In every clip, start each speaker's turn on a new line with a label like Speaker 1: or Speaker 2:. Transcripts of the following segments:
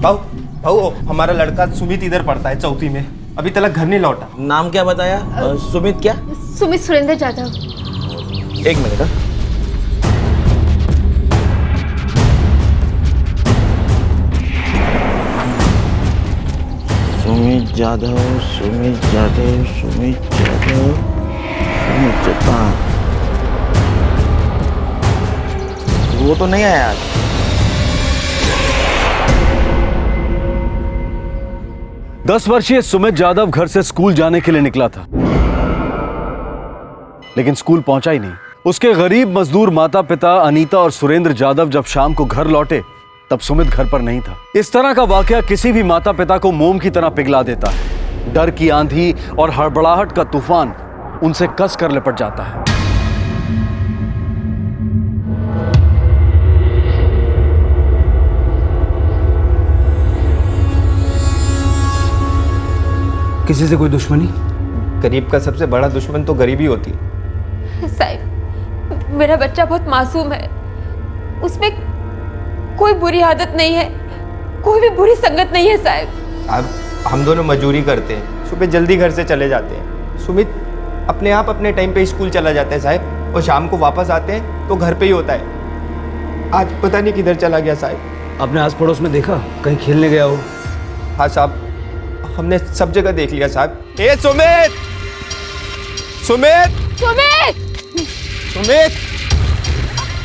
Speaker 1: भाऊ भाऊ हमारा लड़का सुमित इधर पढ़ता है चौथी में, अभी तक घर नहीं लौटा।
Speaker 2: नाम क्या बताया? सुमित क्या?
Speaker 3: सुमित सुरेंद्र जाधव।
Speaker 2: एक मिनट। सुमित जाधव, सुमित जाधव, सुमित जाधव, सुमित जाधव। वो तो नहीं आया आज।
Speaker 4: दस वर्षीय सुमित जाधव घर से स्कूल जाने के लिए निकला था, लेकिन स्कूल पहुंचा ही नहीं। उसके गरीब मजदूर माता पिता अनीता और सुरेंद्र जाधव जब शाम को घर लौटे तब सुमित घर पर नहीं था। इस तरह का वाकया किसी भी माता पिता को मोम की तरह पिघला देता है। डर की आंधी और हड़बड़ाहट का तूफान उनसे कस कर लिपट जाता है।
Speaker 5: किसी से कोई दुश्मनी?
Speaker 1: गरीब का सबसे बड़ा दुश्मन तो गरीबी होती है।
Speaker 3: साहब, मेरा बच्चा बहुत मासूम है, उसमें कोई बुरी आदत नहीं है, कोई भी बुरी संगत नहीं है साहब।
Speaker 1: अब हम दोनों मजदूरी करते हैं, सुबह जल्दी घर से चले जाते हैं। सुमित अपने आप अपने टाइम पे स्कूल चला जाता है साहब, और शाम को वापस आते हैं तो घर पे ही होता है। आज पता नहीं किधर चला गया साहब।
Speaker 5: आपने आस पड़ोस में देखा कहीं खेलने गया हो?
Speaker 1: हाँ साहब, हमने सब जगह देख लिया साहब। ए सुमित, सुमित,
Speaker 3: सुमित!
Speaker 1: सुमित!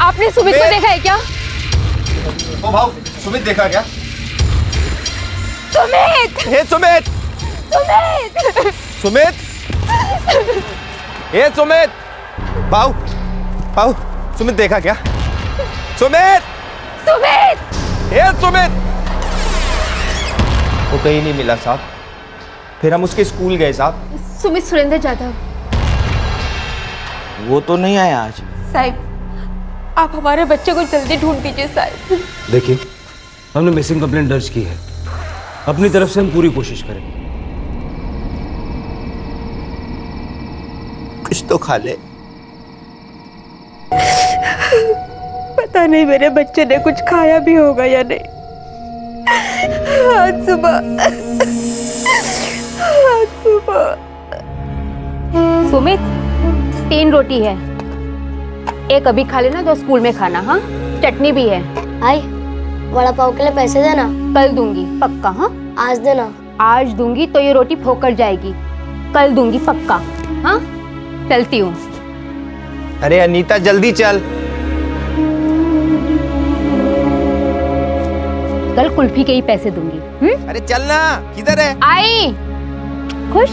Speaker 3: आपने सुमित को देखा है क्या?
Speaker 1: ओ भाऊ, सुमित देखा क्या?
Speaker 3: सुमित!
Speaker 1: हे सुमित!
Speaker 3: सुमित!
Speaker 1: सुमित! हे सुमित! भाऊ, भाऊ, सुमित देखा क्या? सुमित!
Speaker 3: सुमित!
Speaker 1: हे सुमित! वो कहीं नहीं मिला साहब। फिर हम उसके स्कूल गए साहब।
Speaker 3: सुमित सुरेंद्र जाधव।
Speaker 2: वो तो नहीं आया आज।
Speaker 3: साहब, आप हमारे बच्चे को जल्दी ढूंढ दीजिए साहब।
Speaker 5: देखिए, हमने मिसिंग कंप्लेंट दर्ज की है, अपनी तरफ से हम पूरी कोशिश करेंगे।
Speaker 1: कुछ तो खा ले।
Speaker 3: पता नहीं मेरे बच्चे ने कुछ खाया भी होगा या नहीं। आज सुबह
Speaker 6: सुमित, 3 रोटी है, एक अभी खा लेना, 2 स्कूल में खाना। हाँ, चटनी भी है।
Speaker 7: आई, वड़ा पाव के लिए पैसे देना।
Speaker 6: कल दूंगी पक्का। हाँ,
Speaker 7: आज देना।
Speaker 6: आज दूंगी तो ये रोटी फोकर जाएगी, कल दूंगी पक्का। हाँ, चलती हूँ।
Speaker 1: अरे अनीता जल्दी चल।
Speaker 6: कल कुल्फी के ही पैसे दूंगी।
Speaker 1: अरे चलना, किधर है?
Speaker 6: आई खुश।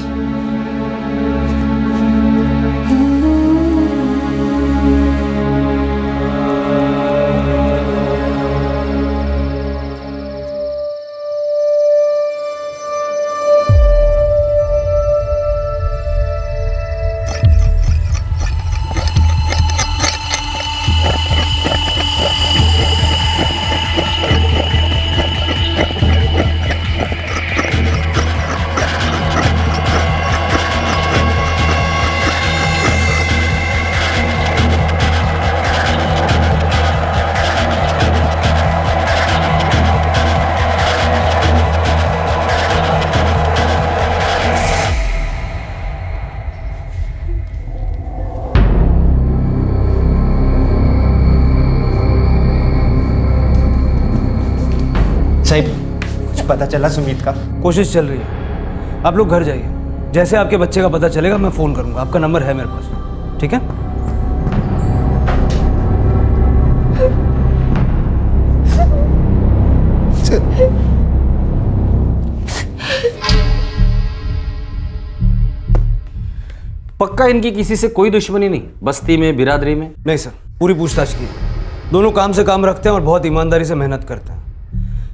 Speaker 1: साहब, कुछ पता चला सुमित का?
Speaker 5: कोशिश चल रही है, आप लोग घर जाइए। जैसे आपके बच्चे का पता चलेगा मैं फोन करूंगा। आपका नंबर है मेरे पास, ठीक है?
Speaker 8: पक्का इनकी किसी से कोई दुश्मनी नहीं, बस्ती में, बिरादरी में?
Speaker 5: नहीं सर, पूरी पूछताछ की। दोनों काम से काम रखते हैं और बहुत ईमानदारी से मेहनत करते हैं।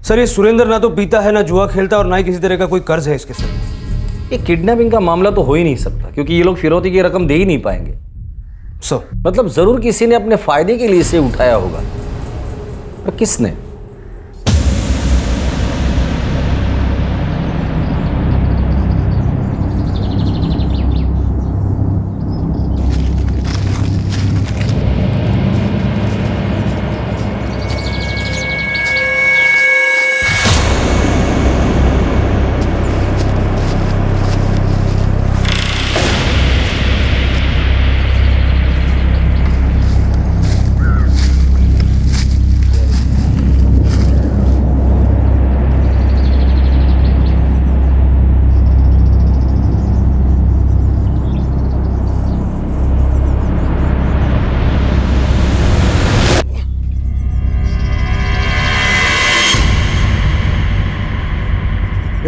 Speaker 5: सर, ये सुरेंद्र ना तो पीता है, ना जुआ खेलता, और ना ही किसी तरह का कोई कर्ज है इसके सर।
Speaker 8: ये किडनैपिंग का मामला तो हो ही नहीं सकता, क्योंकि ये लोग फिरौती की रकम दे ही नहीं पाएंगे। मतलब जरूर किसी ने अपने फायदे के लिए इसे उठाया होगा, पर किसने?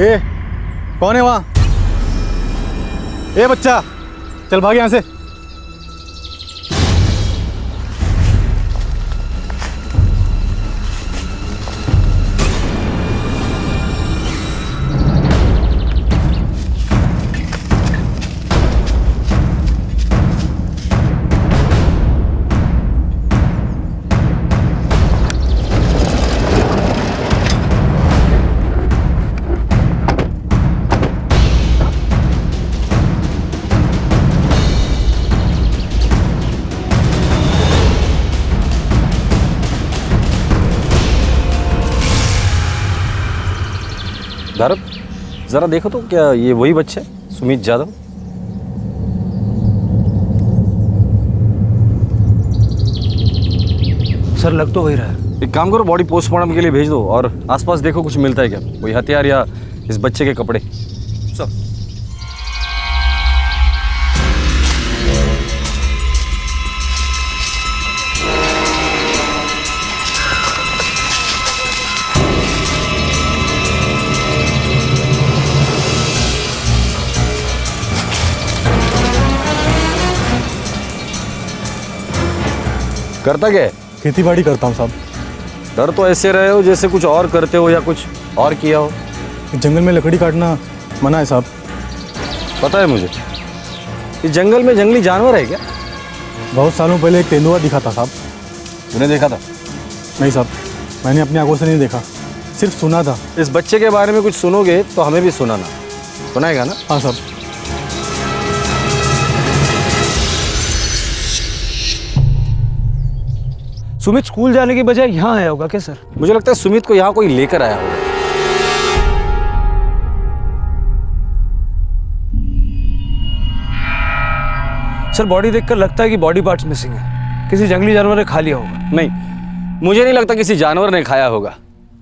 Speaker 9: ए, कौन है वहाँ? ए बच्चा, चल भाग यहाँ से।
Speaker 8: धर्म, जरा देखो तो क्या ये वही बच्चे सुमित जाधव?
Speaker 5: सर लग तो वही रहा है।
Speaker 8: एक काम करो, बॉडी पोस्टमार्टम के लिए भेज दो और आसपास देखो कुछ मिलता है क्या, कोई हथियार या इस बच्चे के कपड़े।
Speaker 5: सर
Speaker 8: करता क्या है?
Speaker 9: खेती बाड़ी करता हूँ साहब।
Speaker 8: डर तो ऐसे रहे हो जैसे कुछ और करते हो या कुछ और किया हो।
Speaker 9: जंगल में लकड़ी काटना मना है साहब।
Speaker 8: पता है मुझे। इस जंगल में जंगली जानवर है क्या?
Speaker 9: बहुत सालों पहले एक तेंदुआ दिखा था साहब।
Speaker 8: तूने देखा था?
Speaker 9: नहीं साहब, मैंने अपनी आंखों से नहीं देखा, सिर्फ सुना था।
Speaker 8: इस बच्चे के बारे में कुछ सुनोगे तो हमें भी सुनाना, सुनाएगा ना?
Speaker 9: हाँ साहब।
Speaker 5: सुमित स्कूल जाने की बजाय यहाँ आया होगा क्या सर?
Speaker 8: मुझे लगता है सुमित को यहाँ कोई लेकर आया होगा।
Speaker 5: सर बॉडी देखकर लगता है कि बॉडी पार्ट्स मिसिंग है, किसी जंगली जानवर ने खा लिया होगा।
Speaker 8: नहीं, मुझे नहीं लगता किसी जानवर ने खाया होगा,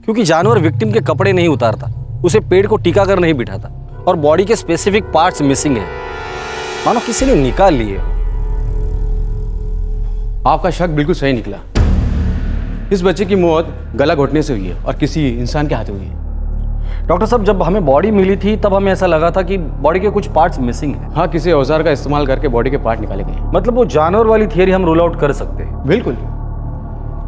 Speaker 8: क्योंकि जानवर विक्टिम के कपड़े नहीं उतारता, उसे पेड़ को टिका कर नहीं बिठाता, और बॉडी के स्पेसिफिक पार्ट्स मिसिंग है, मानो किसी ने निकाल लिए हो।
Speaker 10: आपका शक बिल्कुल सही निकला। इस बच्चे की मौत गला घोटने से हुई है और किसी इंसान के हाथ हुई है।
Speaker 8: डॉक्टर साहब, जब हमें बॉडी मिली थी तब हमें ऐसा लगा था कि बॉडी के कुछ पार्ट्स मिसिंग हैं।
Speaker 10: हाँ, किसी औजार का इस्तेमाल करके बॉडी के पार्ट निकाले गए।
Speaker 8: मतलब वो जानवर वाली थियरी हम रूल आउट कर सकते हैं?
Speaker 10: बिल्कुल,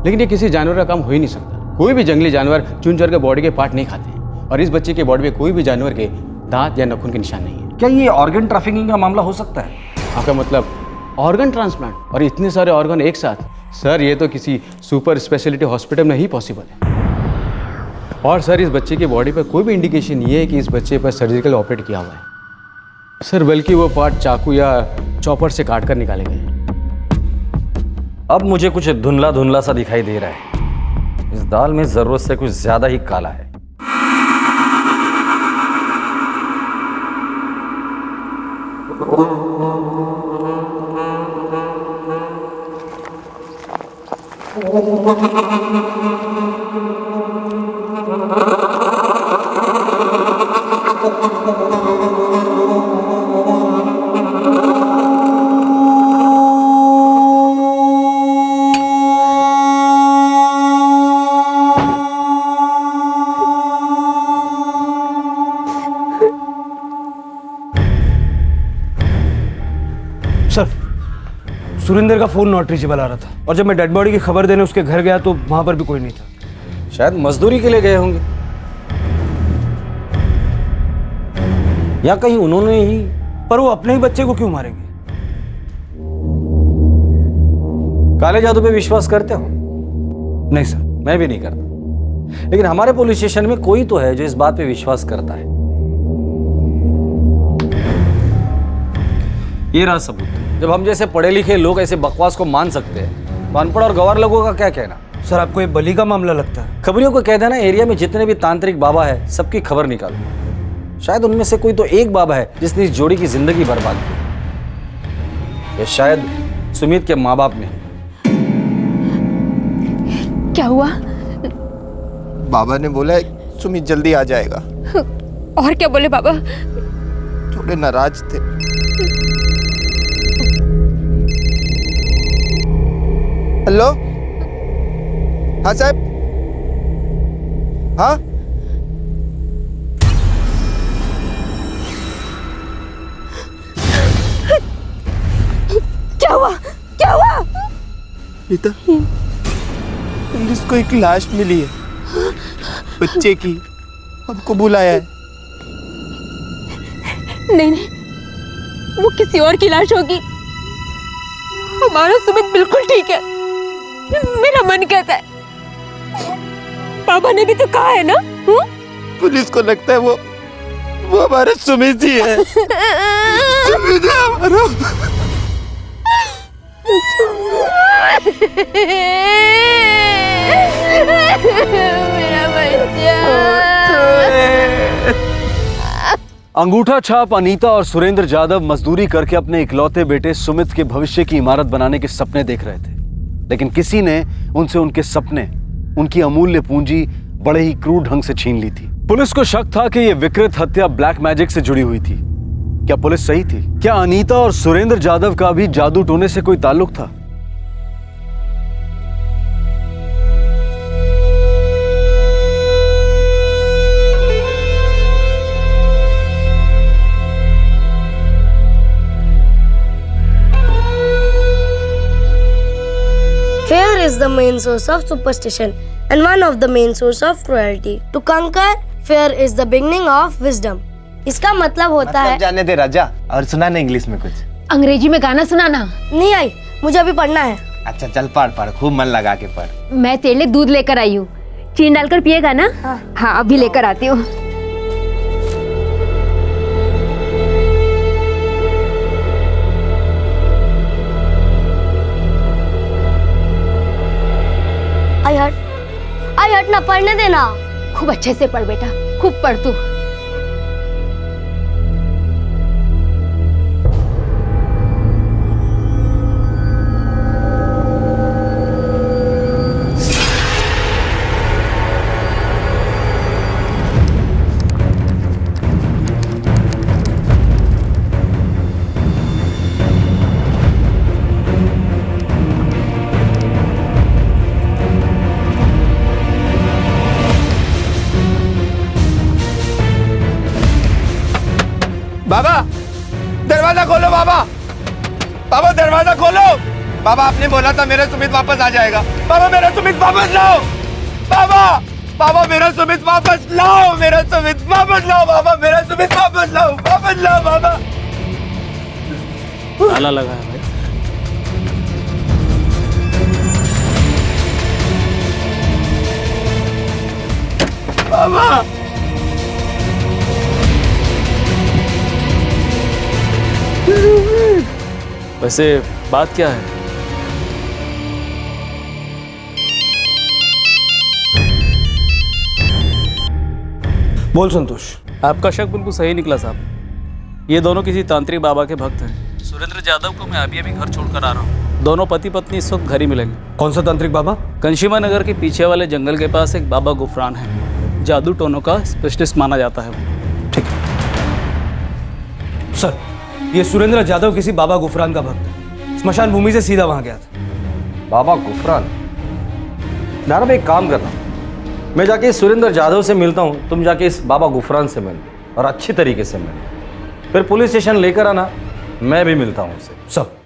Speaker 10: लेकिन ये किसी जानवर का काम हो ही नहीं सकता। कोई भी जंगली जानवर चुन चुन के बॉडी के पार्ट नहीं खाते, और इस बच्चे के बॉडी में कोई भी जानवर के दांत या नाखून के निशान नहीं है।
Speaker 8: क्या ये ऑर्गन ट्रैफिकिंग का मामला हो सकता है?
Speaker 10: आपका मतलब ऑर्गन ट्रांसप्लांट? और इतने सारे ऑर्गन एक साथ? सर, ये तो किसी सुपर स्पेशलिटी हॉस्पिटल में ही पॉसिबल है। और सर, इस बच्चे की बॉडी पर कोई भी इंडिकेशन ये है कि इस बच्चे पर सर्जिकल ऑपरेट किया हुआ है सर, बल्कि वो पार्ट चाकू या चॉपर से काट कर निकाले गए।
Speaker 8: अब मुझे कुछ धुंधला धुंधला सा दिखाई दे रहा है। इस दाल में जरूरत से कुछ ज्यादा ही काला है।
Speaker 5: सर, सुरेंद्र का फोन नॉट रीचेबल आ रहा था, और जब मैं डेड बॉडी की खबर देने उसके घर गया तो वहां पर भी कोई नहीं था।
Speaker 8: शायद मजदूरी के लिए गए होंगे, या कहीं उन्होंने ही।
Speaker 5: पर वो अपने ही बच्चे को क्यों मारेंगे?
Speaker 8: काले जादू पे विश्वास करते हो?
Speaker 5: नहीं सर।
Speaker 8: मैं भी नहीं करता, लेकिन हमारे पुलिस स्टेशन में कोई तो है जो इस बात पे विश्वास करता है। ये रहा सबूत। जब हम जैसे पढ़े लिखे लोग ऐसे बकवास को मान सकते हैं, तो अनपढ़ और गंवार लोगों का क्या कहना?
Speaker 5: सर, आपको ये बलि का मामला लगता है?
Speaker 8: खबरियों को कह देना एरिया में जितने भी तांत्रिक बाबा है सबकी खबर निकालो। शायद उनमें से कोई तो एक बाबा है जिसने इस जोड़ी की जिंदगी बर्बाद की। या शायद सुमित के माँ बाप ने।
Speaker 3: क्या हुआ?
Speaker 1: बाबा ने बोला है सुमित जल्दी आ जाएगा।
Speaker 3: और क्या बोले बाबा?
Speaker 1: थोड़े नाराज थे। हेलो, हाँ साहब, हाँ
Speaker 3: क्या हुआ? क्या हुआ?
Speaker 1: रीता, पुलिस को एक लाश मिली है बच्चे की, हमको बुलाया है।
Speaker 3: नहीं नहीं, वो किसी और की लाश होगी। हमारा सुमित बिल्कुल ठीक है, मेरा मन कहता है। पापा ने भी तो कहा है ना।
Speaker 1: पुलिस को लगता है वो हमारा सुमित ही है। सुमित है हमारा।
Speaker 3: मेरा बच्चा।
Speaker 4: अंगूठा छाप अनीता और सुरेंद्र जाधव मजदूरी करके अपने इकलौते बेटे सुमित के भविष्य की इमारत बनाने के सपने देख रहे थे, लेकिन किसी ने उनसे उनके सपने, उनकी अमूल्य पूंजी बड़े ही क्रूर ढंग से छीन ली थी। पुलिस को शक था कि यह विकृत हत्या ब्लैक मैजिक से जुड़ी हुई थी। क्या पुलिस सही थी? क्या अनीता और सुरेंद्र जाधव का भी जादू टोने से कोई ताल्लुक था?
Speaker 7: Fear is the main source of superstition and one of the main source of cruelty. To conquer, fear is the beginning of wisdom. इसका मतलब होता है।
Speaker 1: जाने दे राजा, और सुना ना इंग्लिश में कुछ।
Speaker 6: अंग्रेजी में गाना सुनाना।
Speaker 7: नहीं आई, मुझे अभी पढ़ना है।
Speaker 1: अच्छा चल पढ़, खूब मन लगा के पढ़।
Speaker 6: मैं तेरे लिए दूध लेकर आई हूँ, चीनी डालकर पिएगा ना? हाँ अभी लेकर आती हूँ।
Speaker 7: आई हट ना, पढ़ने देना।
Speaker 6: खूब अच्छे से पढ़ बेटा, खूब पढ़ तू।
Speaker 1: बाबा दरवाजा खोलो, बाबा दरवाजा खोलो। बाबा आपने बोला था मेरा सुमित वापस आ जाएगा। बाबा मेरा सुमित वापस लाओ। बाबा मेरा सुमित वापस लाओ, मेरा सुमित वापस लाओ। बाबा मेरा सुमित वापस लाओ, वापस लाओ बाबा।
Speaker 8: ताला लगा है भाई।
Speaker 1: बाबा
Speaker 8: वैसे बात क्या है?
Speaker 5: बोल संतोष।
Speaker 8: आपका शक बिल्कुल सही निकला साहब। ये दोनों किसी तांत्रिक बाबा के भक्त हैं। सुरेंद्र जाधव को मैं अभी घर छोड़कर आ रहा हूँ। दोनों पति पत्नी इस वक्त घर ही मिलेंगे।
Speaker 5: कौन सा तांत्रिक बाबा?
Speaker 8: कंशीमा नगर के पीछे वाले जंगल के पास एक बाबा गुफरान है, जादू टोनों का स्पेशलिस्ट माना जाता है वो।
Speaker 5: ठीक है सर, ये सुरेंद्र जाधव किसी बाबा गुफरान का भक्त है। स्मशान भूमि से सीधा वहां गया था।
Speaker 8: बाबा गुफरान? नारायण एक काम करना, मैं जाके इस सुरेंद्र जाधव से मिलता हूँ, तुम जाके इस बाबा गुफरान से मिल और अच्छी तरीके से मिल। फिर पुलिस स्टेशन लेकर आना, मैं भी मिलता हूँ उससे।
Speaker 5: सब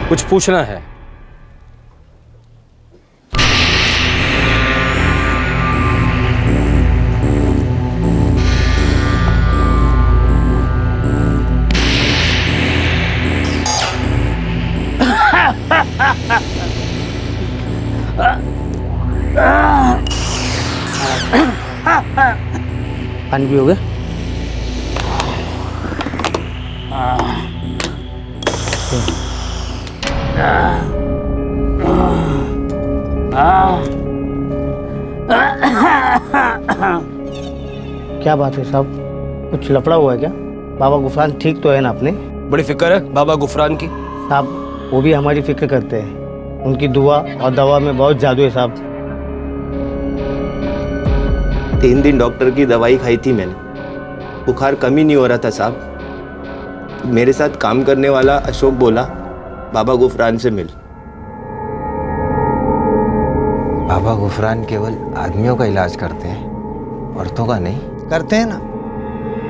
Speaker 8: कुछ पूछना है? पानी पियोगे?
Speaker 2: क्या बात है साहब, कुछ लफड़ा हुआ है क्या? बाबा गुफरान ठीक तो है ना अपने?
Speaker 5: बड़ी फिक्र है बाबा गुफरान की।
Speaker 2: साहब वो भी हमारी फिक्र करते हैं, उनकी दुआ और दवा में बहुत जादू है साहब।
Speaker 1: 3 दिन डॉक्टर की दवाई खाई थी मैंने, बुखार कम ही नहीं हो रहा था साहब। मेरे साथ काम करने वाला अशोक बोला बाबा गुफरान से मिल।
Speaker 11: बाबा गुफरान केवल आदमियों का इलाज करते हैं, औरतों का नहीं।
Speaker 12: करते हैं ना,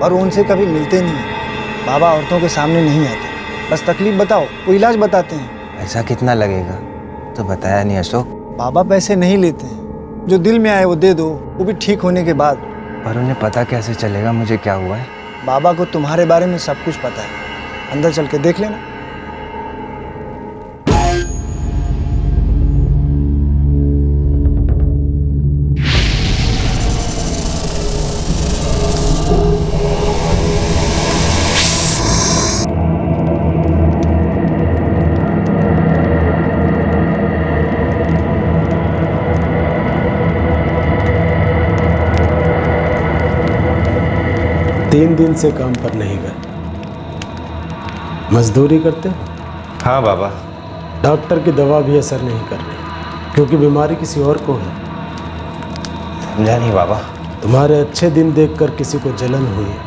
Speaker 12: और उनसे कभी मिलते नहीं हैं। बाबा औरतों के सामने नहीं आते, बस तकलीफ बताओ वो इलाज बताते हैं।
Speaker 11: ऐसा कितना लगेगा तो बताया नहीं अशोक।
Speaker 12: बाबा पैसे नहीं लेते हैं, जो दिल में आए वो दे दो, वो भी ठीक होने के बाद।
Speaker 11: पर उन्हें पता कैसे चलेगा मुझे क्या हुआ है?
Speaker 12: बाबा को तुम्हारे बारे में सब कुछ पता है, अंदर चल के देख लेना।
Speaker 13: तीन दिन से काम पर नहीं गए, मजदूरी करते हो?
Speaker 1: हाँ बाबा।
Speaker 13: डॉक्टर की दवा भी असर नहीं कर रही, क्योंकि बीमारी किसी और को है।
Speaker 11: समझा नहीं बाबा।
Speaker 13: तुम्हारे अच्छे दिन देखकर किसी को जलन हुई है,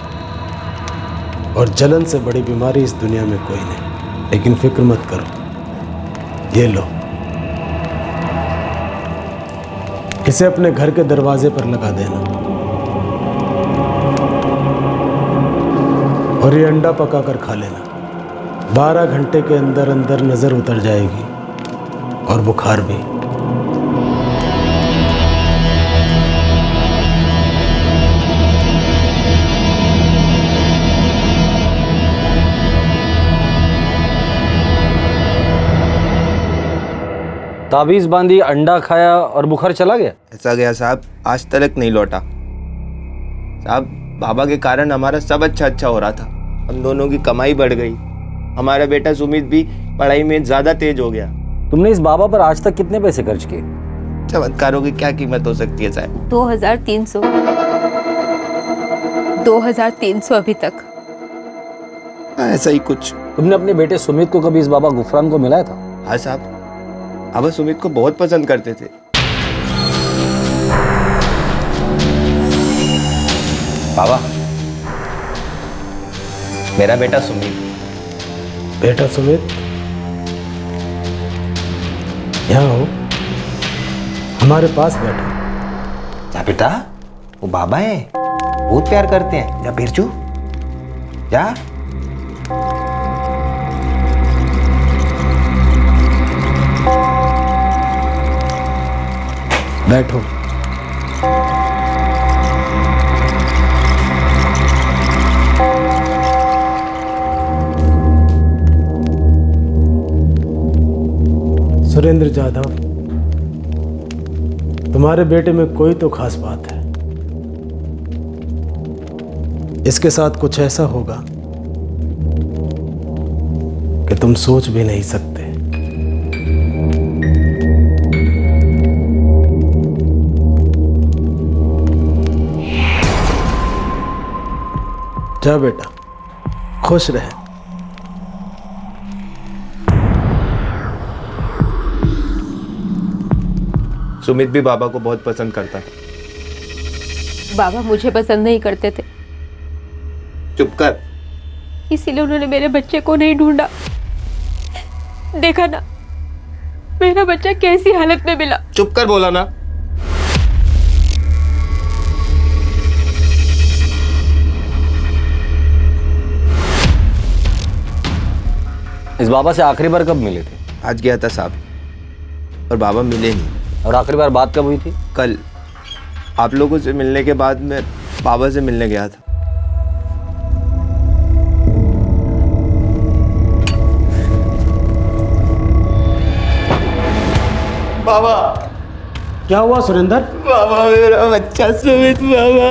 Speaker 13: और जलन से बड़ी बीमारी इस दुनिया में कोई नहीं। लेकिन फिक्र मत करो, ये लो, इसे अपने घर के दरवाजे पर लगा देना, और ये अंडा पकाकर खा लेना। 12 घंटे के अंदर अंदर नजर उतर जाएगी, और बुखार भी।
Speaker 8: ताबीज बांधी, अंडा खाया और बुखार चला गया?
Speaker 1: ऐसा गया साहब, आज तक नहीं लौटा साहब। बाबा के कारण हमारा सब अच्छा हो रहा था, हम दोनों की कमाई बढ़ गई, हमारा बेटा सुमित भी पढ़ाई में ज्यादा तेज हो गया।
Speaker 8: तुमने इस बाबा पर आज तक कितने पैसे खर्च किए?
Speaker 1: चमत्कारों की क्या कीमत हो सकती है साहब?
Speaker 3: 2300 2300 अभी तक।
Speaker 1: ऐसा ही कुछ।
Speaker 8: तुमने अपने बेटे सुमित को कभी इस बाबा गुफरान को मिलाया था?
Speaker 1: हाँ साहब, बाबा सुमित को बहुत पसंद करते थे। बाबा, मेरा बेटा सुमित।
Speaker 13: बेटा सुमित, यहाँ हो, हमारे पास बैठो।
Speaker 11: जा बेटा, वो बाबा है, बहुत प्यार करते हैं। जा बिरजू, जा।
Speaker 13: बैठो। सुरेंद्र जाधव, तुम्हारे बेटे में कोई तो खास बात है। इसके साथ कुछ ऐसा होगा कि तुम सोच भी नहीं सकते। जा बेटा, खुश रहे।
Speaker 1: सुमित भी बाबा को बहुत पसंद करता था।
Speaker 3: बाबा मुझे पसंद नहीं करते थे,
Speaker 1: चुप कर।
Speaker 3: इसीलिए उन्होंने मेरे बच्चे को नहीं ढूंढा। देखा ना मेरा बच्चा कैसी हालत में मिला।
Speaker 1: चुप कर बोला ना।
Speaker 8: इस बाबा से आखिरी बार कब मिले थे?
Speaker 1: आज गया था साहब, और बाबा मिले नहीं।
Speaker 8: और आखिरी बार बात कब हुई थी?
Speaker 1: कल। आप लोगों से मिलने के बाद मैं बाबा से मिलने गया था। बाबा,
Speaker 13: क्या हुआ सुरेंद्र?
Speaker 1: बाबा, मेरा बच्चा सुमित बाबा,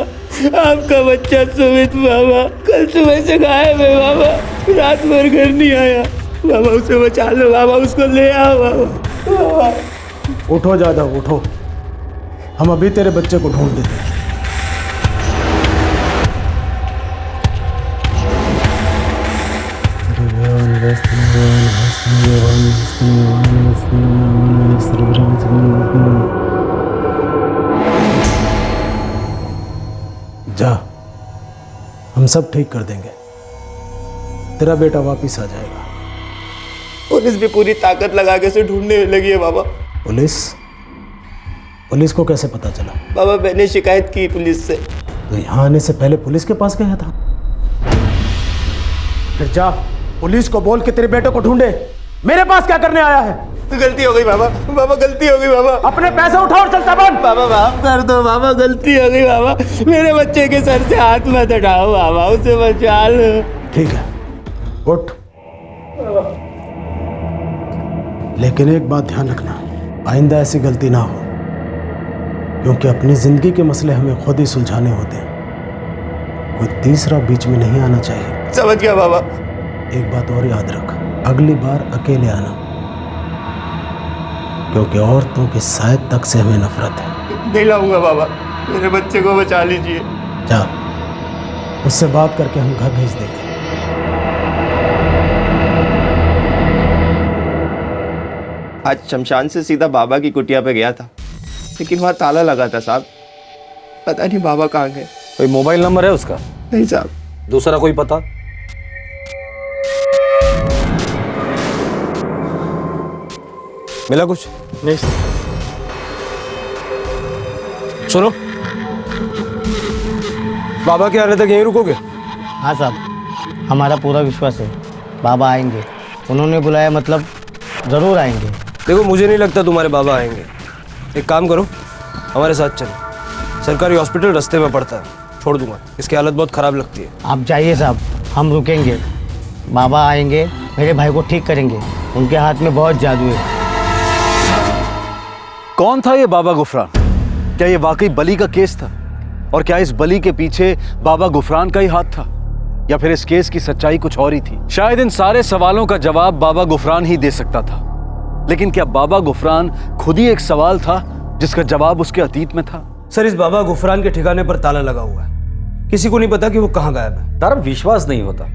Speaker 1: आपका बच्चा सुमित बाबा कल सुबह से गायब है बाबा, रात भर घर नहीं आया। बाबा उसे बचा लो बाबा, उसको ले आओ बाबा। बाबा
Speaker 13: उठो जादव उठो, हम अभी तेरे बच्चे को ढूंढ देते हैं। जा, हम सब ठीक कर देंगे, तेरा बेटा वापिस आ जाएगा।
Speaker 1: पुलिस भी पूरी ताकत लगा के उसे ढूंढने लगी है बाबा।
Speaker 13: पुलिस को कैसे पता चला?
Speaker 1: बाबा मैंने शिकायत की पुलिस से।
Speaker 13: तो यहाँ आने से पहले पुलिस के पास गया था? फिर जा, पुलिस को बोल के तेरे बेटे को ढूंढे। मेरे पास क्या करने आया है?
Speaker 1: गलती हो गई बाबा, बाबा गलती हो गई बाबा।
Speaker 13: अपने पैसे उठाओ और चलता बन।
Speaker 1: बाबा माफ कर दो बाबा, गलती हो गई बाबा। मेरे बच्चे के सर से हाथ मत हटाओ बाबा, उसे बचा लो।
Speaker 13: ठीक है, उठ। लेकिन एक बात ध्यान रखना, आइंदा ऐसी गलती ना हो, क्योंकि अपनी जिंदगी के मसले हमें खुद ही सुलझाने होते हैं, कोई तीसरा बीच में नहीं आना चाहिए।
Speaker 1: समझ गया बाबा।
Speaker 13: एक बात और याद रख, अगली बार अकेले आना, क्योंकि औरतों के शायद तक से हमें नफरत है।
Speaker 1: नहीं लाऊंगा बाबा, मेरे बच्चे को बचा लीजिए।
Speaker 13: जा, उससे बात करके हम घर भेज देंगे।
Speaker 1: आज शमशान से सीधा बाबा की कुटिया पे गया था, लेकिन वहाँ ताला लगा था साहब। पता नहीं बाबा कहाँ गए।
Speaker 8: कोई मोबाइल नंबर है उसका?
Speaker 1: नहीं साहब।
Speaker 8: दूसरा कोई पता?
Speaker 5: मिला कुछ?
Speaker 2: नहीं सर।
Speaker 5: सुनो, बाबा के आने तक यहीं रुकोगे?
Speaker 2: हाँ साहब, हमारा पूरा विश्वास है बाबा आएंगे। उन्होंने बुलाया मतलब ज़रूर आएंगे।
Speaker 5: देखो, मुझे नहीं लगता तुम्हारे बाबा आएंगे। एक काम करो, हमारे साथ चलो। सरकारी हॉस्पिटल रास्ते में पड़ता है, छोड़ दूंगा, इसकी हालत बहुत ख़राब लगती है।
Speaker 2: आप जाइए साहब, हम रुकेंगे। बाबा आएंगे, मेरे भाई को ठीक करेंगे, उनके हाथ में बहुत जादू है।
Speaker 4: कौन था ये बाबा गुफरान? क्या ये वाकई बली का केस था? और क्या इस बली के पीछे बाबा गुफरान का ही हाथ था, या फिर इस केस की सच्चाई कुछ और ही थी? शायद इन सारे सवालों का जवाब बाबा गुफरान ही दे सकता था, लेकिन क्या बाबा गुफरान खुद ही एक सवाल था जिसका जवाब उसके अतीत में था?
Speaker 5: सर, इस बाबा गुफरान के ठिकाने पर ताला लगा हुआ है, किसी को नहीं पता कि वो कहाँ गायब है।
Speaker 8: तारा विश्वास नहीं होता।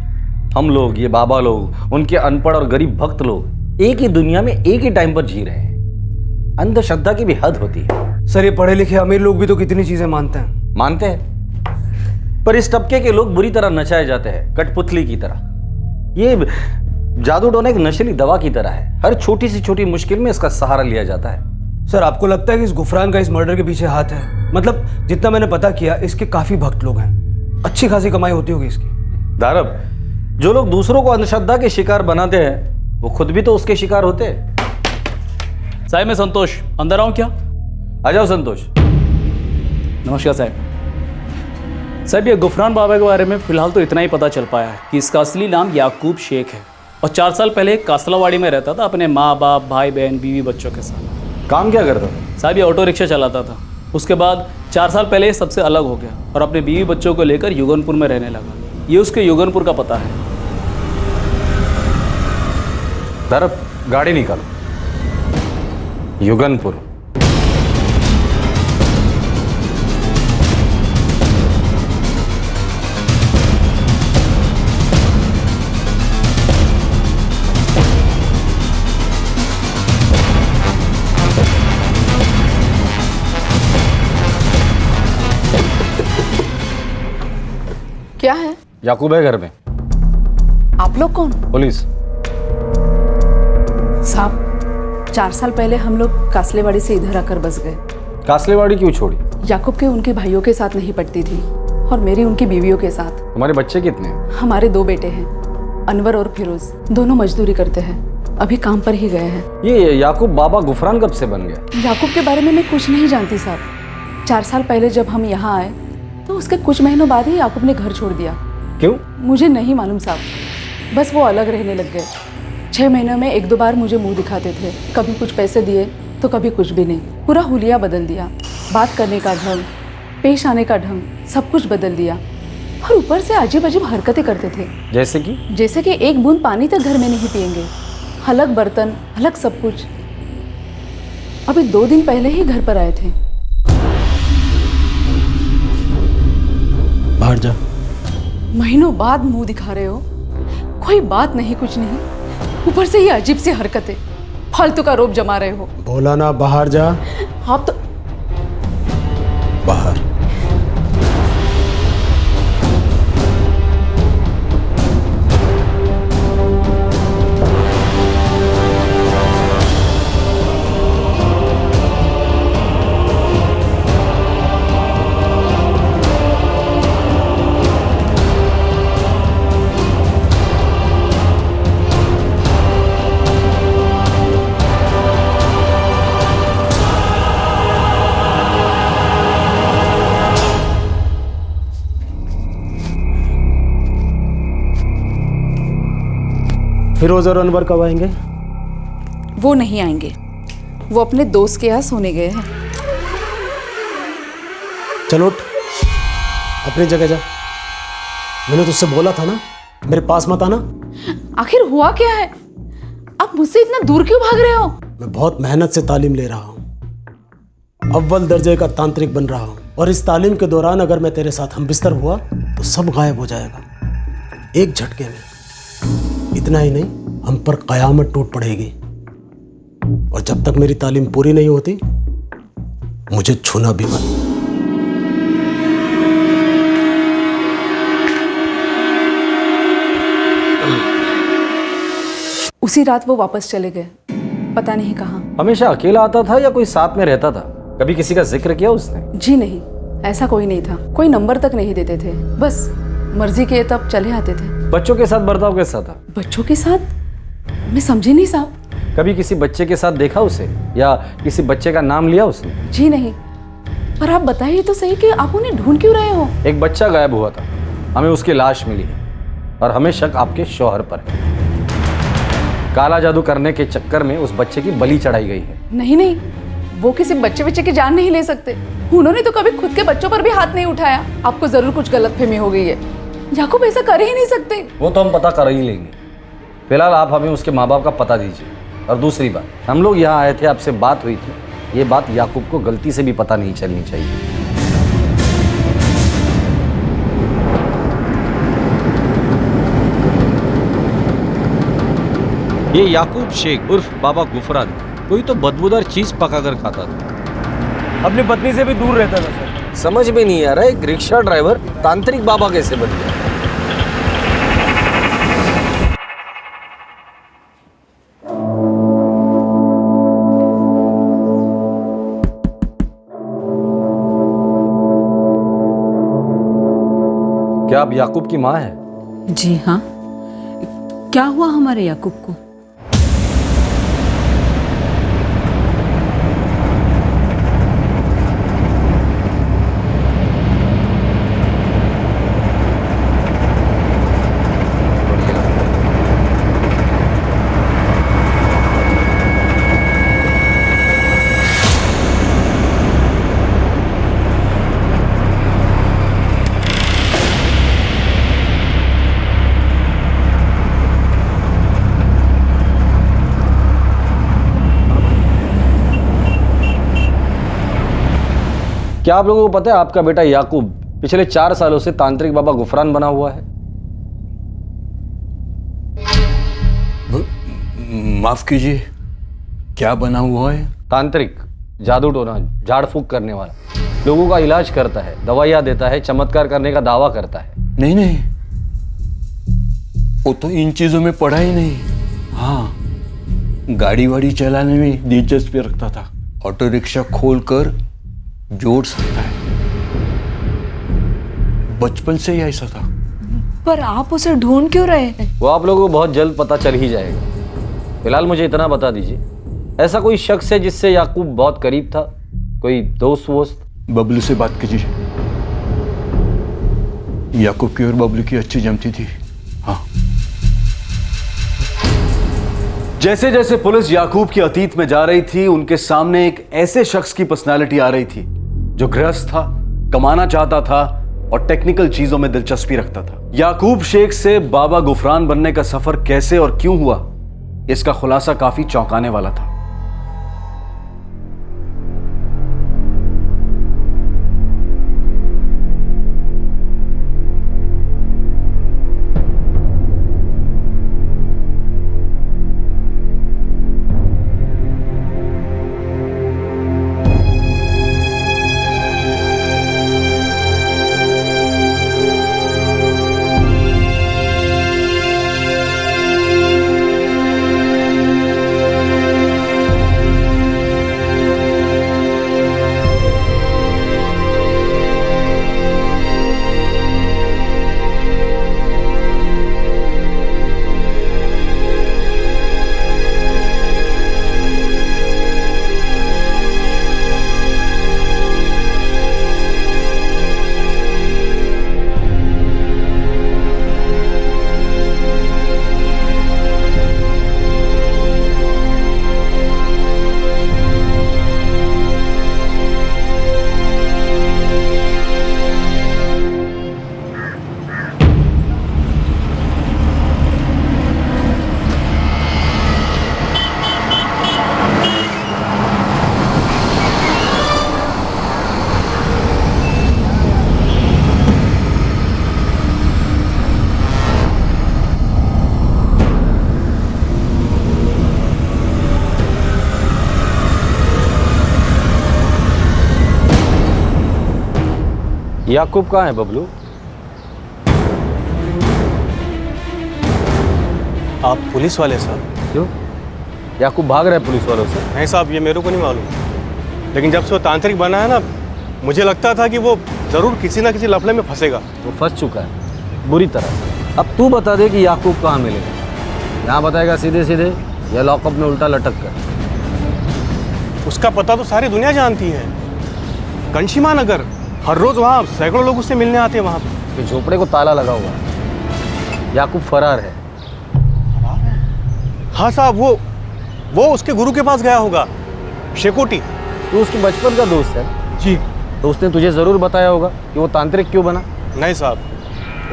Speaker 8: हम लोग, ये बाबा लोग, उनके अनपढ़ और गरीब भक्त लोग एक ही दुनिया में एक ही टाइम पर जी रहे हैं। अंधश्रद्धा की भी हद होती है।
Speaker 5: सर, ये पढ़े लिखे अमीर लोग भी तो कितनी चीजें मानते हैं।
Speaker 8: मानते हैं, पर इस तबके के लोग बुरी तरह नचाए जाते हैं, कठपुतली की तरह। ये जादू टोना एक नशीली दवा की तरह है, हर छोटी सी छोटी मुश्किल में इसका सहारा लिया जाता है।
Speaker 5: सर, आपको लगता है कि इस गुफरान का इस मर्डर के पीछे हाथ है? मतलब जितना मैंने पता किया, इसके काफी भक्त लोग हैं, अच्छी खासी कमाई होती होगी इसकी।
Speaker 8: दारब, जो लोग दूसरों को अंधश्रद्धा के शिकार बनाते हैं, वो खुद भी तो उसके शिकार होते हैं।
Speaker 14: साहब, मैं संतोष, अंदर आऊं क्या?
Speaker 8: आ जाओ संतोष।
Speaker 14: नमस्कार साहब। साहब, ये गुफरान बाबा के बारे में फिलहाल तो इतना ही पता चल पाया है कि इसका असली नाम याकूब शेख है और 4 साल पहले कासलावाड़ी में रहता था अपने माँ बाप, भाई बहन, बीवी बच्चों के साथ।
Speaker 8: काम क्या करता?
Speaker 14: साहब, ये ऑटो रिक्शा चलाता था। उसके बाद 4 साल पहले ये सबसे अलग हो गया और अपने बीवी बच्चों को लेकर युगनपुर में रहने लगा। ये उसके युगनपुर का पता है।
Speaker 8: दारब, गाड़ी निकालो। युगनपुर।
Speaker 3: क्या है?
Speaker 8: याकूब है घर में।
Speaker 3: आप लोग कौन?
Speaker 8: पुलिस।
Speaker 3: साहब, 4 साल पहले हम लोग कासलेवाड़ी से इधर आकर बस गए।
Speaker 8: कासलेवाड़ी क्यों छोड़ी?
Speaker 3: याकूब के उनके भाइयों के साथ नहीं पटती थी और मेरी उनकी बीवियों के साथ।
Speaker 8: तुम्हारे बच्चे कितने हैं?
Speaker 3: हमारे 2 बेटे हैं, अनवर और फिरोज। दोनों मजदूरी करते हैं, अभी काम पर ही गए हैं।
Speaker 8: ये याकूब बाबा गुफरान कब से बन गया?
Speaker 3: याकूब के बारे में मैं कुछ नहीं जानती साहब। 4 साल पहले जब हम यहाँ आए तो उसके कुछ महीनों बाद ही याकूब ने घर छोड़ दिया।
Speaker 8: क्यों?
Speaker 3: मुझे नहीं मालूम साहब, बस वो अलग रहने लग गए। 6 महीनों में 1-2 बार मुझे मुंह दिखाते थे, कभी कुछ पैसे दिए तो कभी कुछ भी नहीं। पूरा हुलिया बदल दिया, बात करने का ढंग, पेश आने का ढंग, सब कुछ बदल दिया। और ऊपर से अजीब अजीब हरकतें करते थे। जैसे कि एक बूंद पानी तक घर में नहीं पिएंगे, अलग बर्तन, अलग सब कुछ।
Speaker 15: अभी 2 दिन पहले ही घर पर आए थे।
Speaker 13: बाहर जा।
Speaker 15: महीनों बाद मुंह दिखा रहे हो, कोई बात नहीं, कुछ नहीं, ऊपर से ये अजीब सी हरकतें, फालतू का रोब जमा रहे हो।
Speaker 13: बोला ना बाहर जा।
Speaker 15: आप तो
Speaker 13: बाहर। फिरोज और अनवर कब आएंगे?
Speaker 15: वो नहीं आएंगे, वो अपने दोस्त के यहाँ सोने गए हैं।
Speaker 13: चलो उठ, अपनी जगह जा। मैंने तुझसे बोला था ना, मेरे पास मत आना।
Speaker 15: आखिर हुआ क्या है? आप मुझसे इतना दूर क्यों भाग रहे हो?
Speaker 13: मैं बहुत मेहनत से तालीम ले रहा हूँ, अव्वल दर्जे का तांत्रिक बन रहा हूँ, और इस तालीम के दौरान अगर मैं तेरे साथ हम बिस्तर हुआ तो सब गायब हो जाएगा एक झटके में। इतना ही नहीं, हम पर कयामत टूट पड़ेगी, और जब तक मेरी तालीम पूरी नहीं होती मुझे छूना भी मत।
Speaker 15: उसी रात वो वापस चले गए, पता नहीं कहाँ।
Speaker 8: हमेशा अकेला आता था या कोई साथ में रहता था? कभी किसी का जिक्र किया उसने?
Speaker 15: जी नहीं, ऐसा कोई नहीं था, कोई नंबर तक नहीं देते थे, बस मर्जी किए तब चले आते थे।
Speaker 8: बच्चों के साथ बर्ताव कैसा था?
Speaker 15: बच्चों के साथ? मैं समझी नहीं साहब।
Speaker 8: कभी किसी बच्चे के साथ देखा उसे, या किसी बच्चे का नाम लिया उसने?
Speaker 15: जी नहीं, पर आप बताइए तो सही कि आप उन्हें ढूंढ क्यों रहे हो?
Speaker 8: एक बच्चा गायब हुआ था, हमें उसकी लाश मिली है, और हमें शक आपके शौहर पर है। काला जादू करने के चक्कर में उस बच्चे की बलि चढ़ाई गई है।
Speaker 15: नहीं नहीं, वो किसी बच्चे की जान नहीं ले सकते। उन्होंने तो कभी खुद के बच्चों पर भी हाथ नहीं उठाया। आपको जरूर कुछ गलतफहमी हो गई है। याकूब ऐसा कर ही नहीं सकते।
Speaker 8: वो तो हम पता कर ही लेंगे, फिलहाल आप हमें उसके माँ बाप का पता दीजिए। और दूसरी बात, हम लोग यहाँ आए थे, आपसे बात हुई थी, ये बात याकूब को गलती से भी पता नहीं चलनी चाहिए। ये याकूब शेख उर्फ बाबा गुफरान कोई तो बदबूदार चीज पकाकर खाता था।
Speaker 5: अपनी पत्नी से भी दूर रहता था सर।
Speaker 8: समझ में नहीं आ रहा है, एक रिक्शा ड्राइवर तांत्रिक बाबा कैसे बन गया? क्या आप याकूब की माँ हैं?
Speaker 15: जी हाँ। क्या हुआ हमारे याकूब को?
Speaker 8: क्या आप लोगों को पता है आपका बेटा याकूब पिछले 4 सालों से तांत्रिक बाबा गुफरान बना हुआ है?
Speaker 16: माफ कीजिए, क्या बना हुआ है?
Speaker 8: तांत्रिक, जादू टोना, झाड़ फूक करने वाला, लोगों का इलाज करता है, दवाइयां देता है, चमत्कार करने का दावा करता है।
Speaker 16: नहीं नहीं, वो तो इन चीजों में पढ़ा ही नहीं। हाँ, गाड़ी वाड़ी चलाने में दिलचस्पी रखता था, ऑटो रिक्शा खोलकर जोड़ सकता है, बचपन से ही ऐसा था।
Speaker 15: पर आप उसे ढूंढ क्यों रहे हैं?
Speaker 8: वो आप लोगों को बहुत जल्द पता चल ही जाएगा। फिलहाल मुझे इतना बता दीजिए, ऐसा कोई शख्स है जिससे याकूब बहुत करीब था, कोई दोस्त वोस्त?
Speaker 16: बबलू से बात कीजिए, याकूब की और बबलू की अच्छी जमती थी। हाँ।
Speaker 4: जैसे जैसे पुलिस याकूब की अतीत में जा रही थी, उनके सामने एक ऐसे शख्स की पर्सनालिटी आ रही थी जो गृहस्थ था, कमाना चाहता था और टेक्निकल चीजों में दिलचस्पी रखता था। याकूब शेख से बाबा गुफरान बनने का सफर कैसे और क्यों हुआ, इसका खुलासा काफी चौंकाने वाला था।
Speaker 8: याकूब कहाँ है बबलू?
Speaker 9: आप पुलिस वाले साहब?
Speaker 8: क्यों? याकूब भाग रहा है पुलिस वालों से?
Speaker 9: नहीं साहब, ये मेरे को नहीं मालूम, लेकिन जब से वो तांत्रिक बना है ना, मुझे लगता था कि वो जरूर किसी ना किसी लफड़े में फंसेगा।
Speaker 8: वो फंस चुका है बुरी तरह से। अब तू बता दे कि याकूब कहाँ मिलेगा। यहाँ बताएगा सीधे सीधे या लॉकअप में उल्टा लटक कर?
Speaker 9: उसका पता तो सारी दुनिया जानती है, कंशीमा नगर। हर रोज वहाँ सैकड़ों लोग उससे मिलने आते हैं वहाँ पे।
Speaker 8: झोपड़े को ताला लगा हुआ है, याकूब फरार है।
Speaker 9: हाँ साहब, वो उसके गुरु के पास गया होगा, शेकोटी।
Speaker 8: तू उसके बचपन का दोस्त है?
Speaker 9: जी।
Speaker 8: तो उसने तुझे जरूर बताया होगा कि वो तांत्रिक क्यों बना?
Speaker 9: नहीं साहब,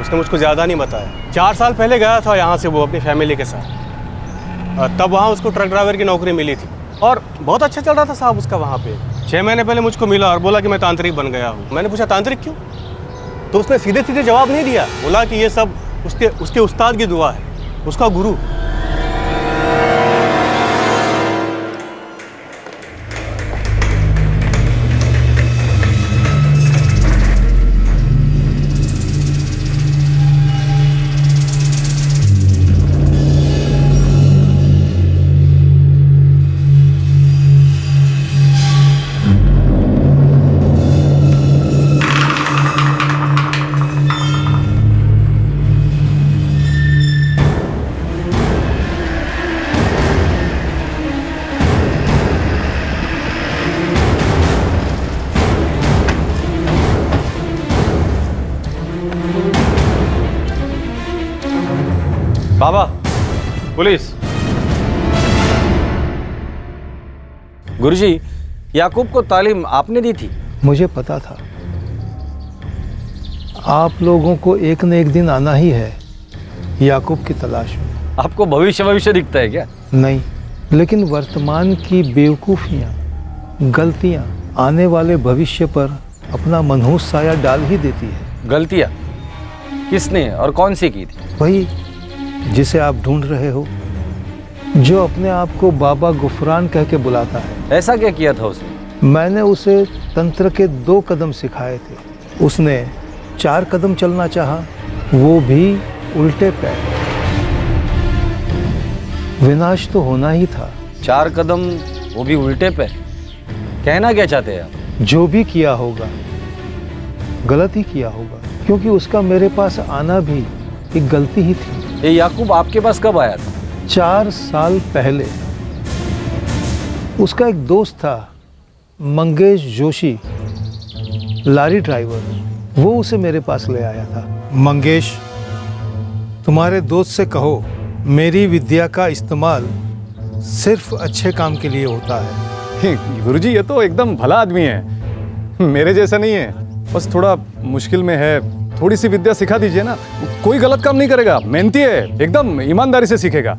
Speaker 9: उसने मुझको ज़्यादा नहीं बताया। 4 साल पहले गया था यहाँ से वो अपनी फैमिली के साथ, तब वहाँ उसको ट्रक ड्राइवर की नौकरी मिली थी और बहुत अच्छा चल रहा था साहब उसका वहाँ पे। 6 महीने पहले मुझको मिला और बोला कि मैं तांत्रिक बन गया हूँ। मैंने पूछा तांत्रिक क्यों, तो उसने सीधे सीधे जवाब नहीं दिया। बोला कि ये सब उसके उस्ताद की दुआ है, उसका गुरु। बाबा, पुलिस।
Speaker 8: गुरुजी, याकूब को तालीम आपने दी थी?
Speaker 13: मुझे पता था आप लोगों को एक न एक दिन आना ही है याकूब की तलाश में।
Speaker 8: आपको भविष्य दिखता है क्या?
Speaker 13: नहीं, लेकिन वर्तमान की बेवकूफ़ियाँ, गलतियाँ आने वाले भविष्य पर अपना मनहूस साया डाल ही देती है।
Speaker 8: गलतियाँ किसने और कौन सी की थी?
Speaker 13: वही जिसे आप ढूंढ रहे हो, जो अपने आप को बाबा गुफरान कह के बुलाता है।
Speaker 8: ऐसा क्या किया था उसने?
Speaker 13: मैंने उसे तंत्र के 2 कदम सिखाए थे। उसने 4 कदम चलना चाहा, वो भी उल्टे पैर। विनाश तो होना ही था।
Speaker 8: 4 कदम, वो भी उल्टे पैर? कहना क्या चाहते हैं आप?
Speaker 13: जो भी किया होगा गलत ही किया होगा, क्योंकि उसका मेरे पास आना भी एक गलती ही थी।
Speaker 8: ये याकूब आपके पास कब आया था?
Speaker 13: 4 साल पहले। उसका एक दोस्त था मंगेश जोशी, लारी ड्राइवर, वो उसे मेरे पास ले आया था। मंगेश, तुम्हारे दोस्त से कहो मेरी विद्या का इस्तेमाल सिर्फ अच्छे काम के लिए होता है।
Speaker 9: गुरुजी, ये तो एकदम भला आदमी है, मेरे जैसा नहीं है। बस थोड़ा मुश्किल में है, थोड़ी सी विद्या सिखा दीजिए ना। कोई गलत काम नहीं करेगा, मेहनती है, एकदम ईमानदारी से सीखेगा।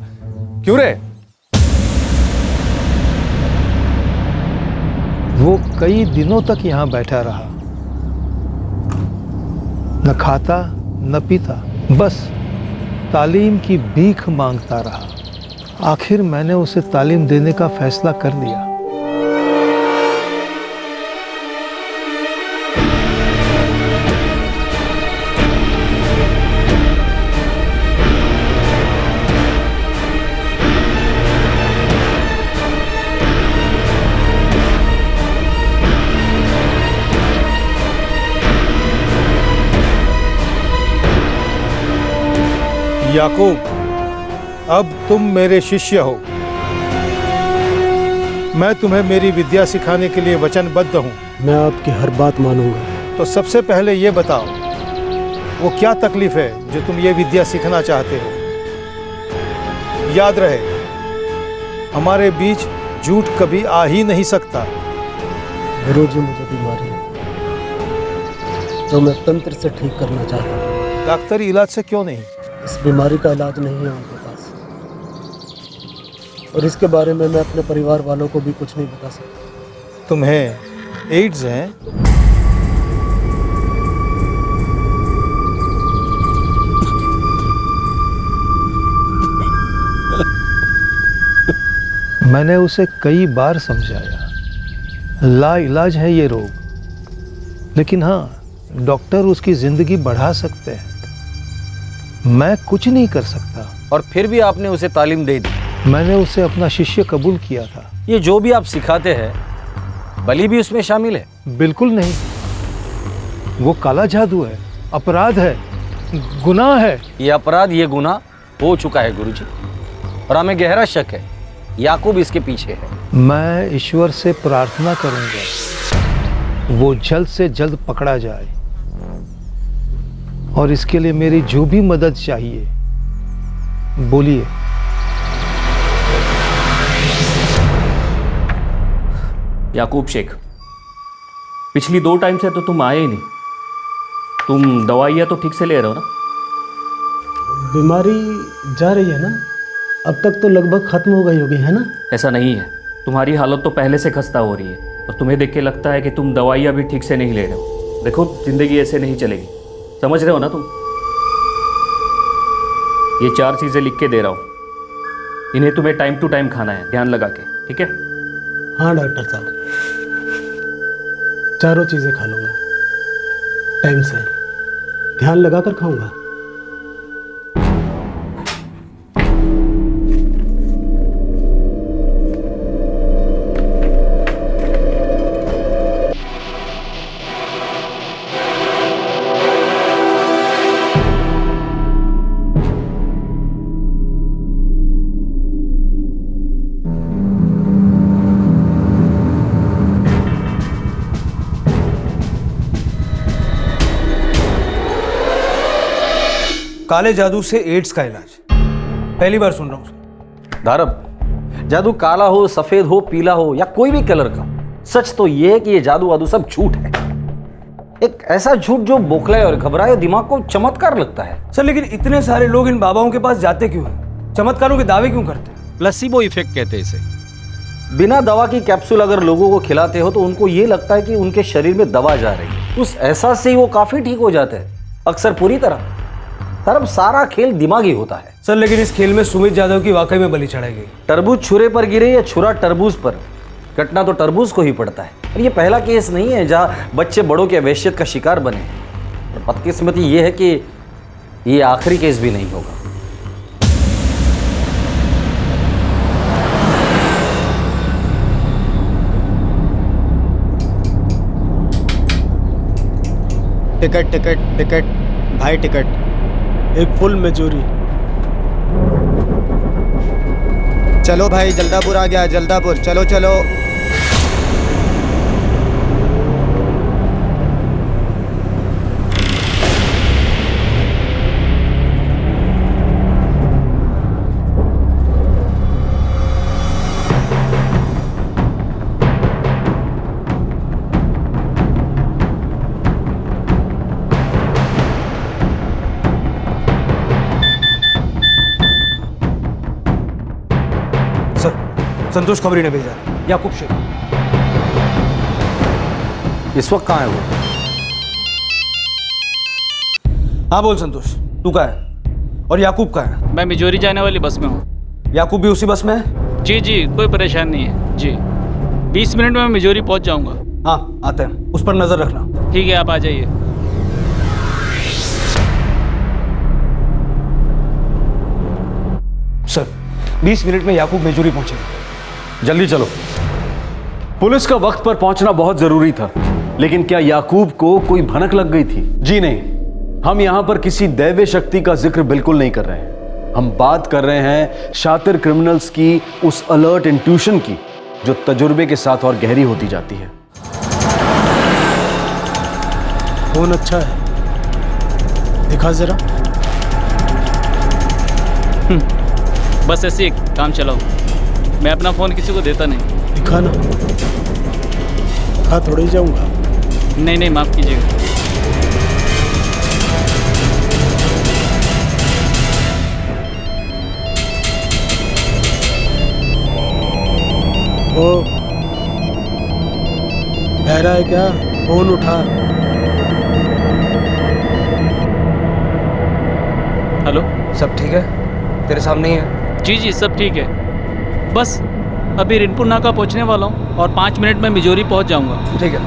Speaker 9: क्यों रे?
Speaker 13: वो कई दिनों तक यहाँ बैठा रहा, न खाता न पीता, बस तालीम की भीख मांगता रहा। आखिर मैंने उसे तालीम देने का फैसला कर लिया। याकूब, अब तुम मेरे शिष्य हो। मैं तुम्हें मेरी विद्या सिखाने के लिए वचनबद्ध हूँ। मैं आपकी हर बात मानूंगा।
Speaker 12: तो सबसे पहले ये बताओ, वो क्या तकलीफ है जो तुम ये विद्या सीखना चाहते हो? याद रहे, हमारे बीच झूठ कभी आ ही नहीं सकता।
Speaker 13: गुरुजी, मुझे बीमारी है तो मैं तंत्र से ठीक करना चाहता हूँ।
Speaker 12: डॉक्टरी इलाज से क्यों नहीं?
Speaker 13: इस बीमारी का इलाज नहीं है उनके पास, और इसके बारे में मैं अपने परिवार वालों को भी कुछ नहीं बता सकता।
Speaker 12: तुम्हें एड्स है?
Speaker 13: मैंने उसे कई बार समझाया, ला इलाज है ये रोग, लेकिन हाँ,
Speaker 12: डॉक्टर उसकी जिंदगी बढ़ा सकते हैं, मैं कुछ नहीं कर सकता।
Speaker 8: और फिर भी आपने उसे तालीम दे दी।
Speaker 12: मैंने उसे अपना शिष्य कबूल किया था।
Speaker 8: ये जो भी आप सिखाते हैं, बलि भी उसमें शामिल है?
Speaker 12: बिल्कुल नहीं, वो काला जादू है, अपराध है, गुनाह है।
Speaker 8: ये अपराध, ये गुनाह हो चुका है गुरुजी, और हमें गहरा शक है याकूब इसके पीछे है।
Speaker 12: मैं ईश्वर से प्रार्थना करूंगा वो जल्द से जल्द पकड़ा जाए, और इसके लिए मेरी जो भी मदद चाहिए बोलिए।
Speaker 14: याकूब शेख, पिछली 2 टाइम से तो तुम आए ही नहीं। तुम दवाइयाँ तो ठीक से ले रहे हो ना?
Speaker 13: बीमारी जा रही है ना, अब तक तो लगभग खत्म हो गई होगी, है ना?
Speaker 14: ऐसा नहीं है, तुम्हारी हालत तो पहले से खस्ता हो रही है, और तुम्हें देख के लगता है कि तुम दवाइयाँ भी ठीक से नहीं ले रहे हो। देखो, जिंदगी ऐसे नहीं चलेगी, समझ रहे हो ना तुम? ये 4 चीज़ें लिख के दे रहा हूँ, इन्हें तुम्हें टाइम टू टाइम खाना है, ध्यान लगा के, ठीक है?
Speaker 13: हाँ डॉक्टर साहब, चारों चीज़ें खा लूँगा, टाइम से, ध्यान लगा कर खाऊंगा।
Speaker 5: काले जादू से एड्स का इलाज, पहली बार सुन रहा हूँ।
Speaker 8: धारब, जादू काला हो, सफेद हो, पीला हो या कोई भी कलर का, सच तो ये है कि ये जादू वादू सब झूठ है। एक ऐसा झूठ जो बौखलाए और घबराए, दिमाग को चमत्कार लगता है।
Speaker 5: सर, लेकिन इतने सारे लोग इन बाबाओं के पास जाते क्यों हैं? चमत्कारों के दावे क्यों करते हैं?
Speaker 8: प्लेसिबो इफेक्ट कहते हैं इसे। बिना दवा की कैप्सूल अगर लोगों को खिलाते हो तो उनको ये लगता है कि उनके शरीर में दवा जा रही है। उस एहसास से ही वो काफी ठीक हो जाते हैं, अक्सर पूरी तरह। तरफ सारा खेल दिमागी होता है।
Speaker 5: सर, लेकिन इस खेल में सुमित यादव की वाकई में बलि चढ़ाई गई।
Speaker 8: तरबूज छुरे पर गिरे या छुरा तरबूज पर, कटना तो तरबूज को ही पड़ता है। और ये पहला केस नहीं है जहां बच्चे बड़ों के वहशियत का शिकार बने। और बदकिस्मती ये है कि ये आखिरी केस भी नहीं होगा।
Speaker 2: टिकट टिकट टिकट भाई, टिकट
Speaker 13: एक फुल मेजोरी।
Speaker 2: चलो भाई, जल्दापुर आ गया, जल्दापुर, चलो चलो।
Speaker 5: संतोष खबरी ने भेजा, याकूब शेख।
Speaker 8: इस वक्त कहाँ है वो?
Speaker 5: हाँ बोल संतोष, तू कहाँ है? और याकूब कहाँ है?
Speaker 14: मैं मिजोरी जाने वाली बस में हूँ।
Speaker 5: याकूब भी उसी बस में है?
Speaker 14: जी जी, कोई परेशानी नहीं है जी। 20 मिनट में मैं मिजोरी पहुँच जाऊँगा।
Speaker 5: हाँ आते हैं, उस पर नजर रखना।
Speaker 14: ठीक है, आप आ जाइए।
Speaker 5: सर, 20 मिनट में याकूब मिजोरी पहुँचेगा।
Speaker 4: जल्दी चलो। पुलिस का वक्त पर पहुंचना बहुत जरूरी था, लेकिन क्या याकूब को कोई भनक लग गई थी? जी नहीं, हम यहां पर किसी दैवीय शक्ति का जिक्र बिल्कुल नहीं कर रहे हैं। हम बात कर रहे हैं शातिर क्रिमिनल्स की उस अलर्ट इंट्यूशन की जो तजुर्बे के साथ और गहरी होती जाती है।
Speaker 13: फोन अच्छा है, दिखा जरा।
Speaker 14: बस ऐसे ही काम चलाओ, मैं अपना फ़ोन किसी को देता नहीं।
Speaker 13: दिखा ना, खा थोड़ी जाऊंगा।
Speaker 14: नहीं नहीं, माफ़ कीजिएगा।
Speaker 13: ओ, कह रहा है क्या? फोन उठा।
Speaker 14: हेलो,
Speaker 5: सब ठीक है? तेरे सामने ही है?
Speaker 14: जी जी, सब ठीक है। बस अभी रिनपुर नाका पहुंचने वाला हूं और 5 मिनट में मिजोरी पहुंच जाऊंगा।
Speaker 5: ठीक है,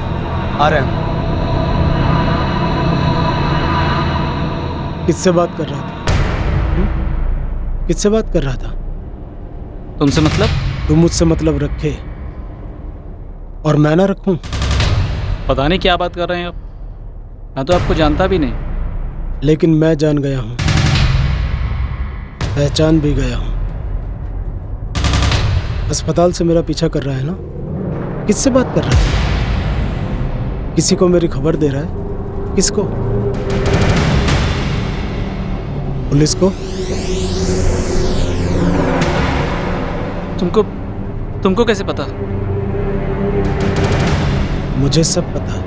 Speaker 5: आ रहे हैं।
Speaker 13: किससे बात कर रहा था? किससे बात कर रहा था?
Speaker 14: तुमसे मतलब?
Speaker 13: तुम मुझसे मतलब रखे और मैं ना रखूं?
Speaker 14: पता नहीं क्या बात कर रहे हैं आप, मैं तो आपको जानता भी नहीं।
Speaker 13: लेकिन मैं जान गया हूं, पहचान भी गया हूं। अस्पताल से मेरा पीछा कर रहा है ना? किससे बात कर रहा है? किसी को मेरी खबर दे रहा है? किसको? पुलिस को?
Speaker 14: तुमको कैसे पता?
Speaker 13: मुझे सब पता है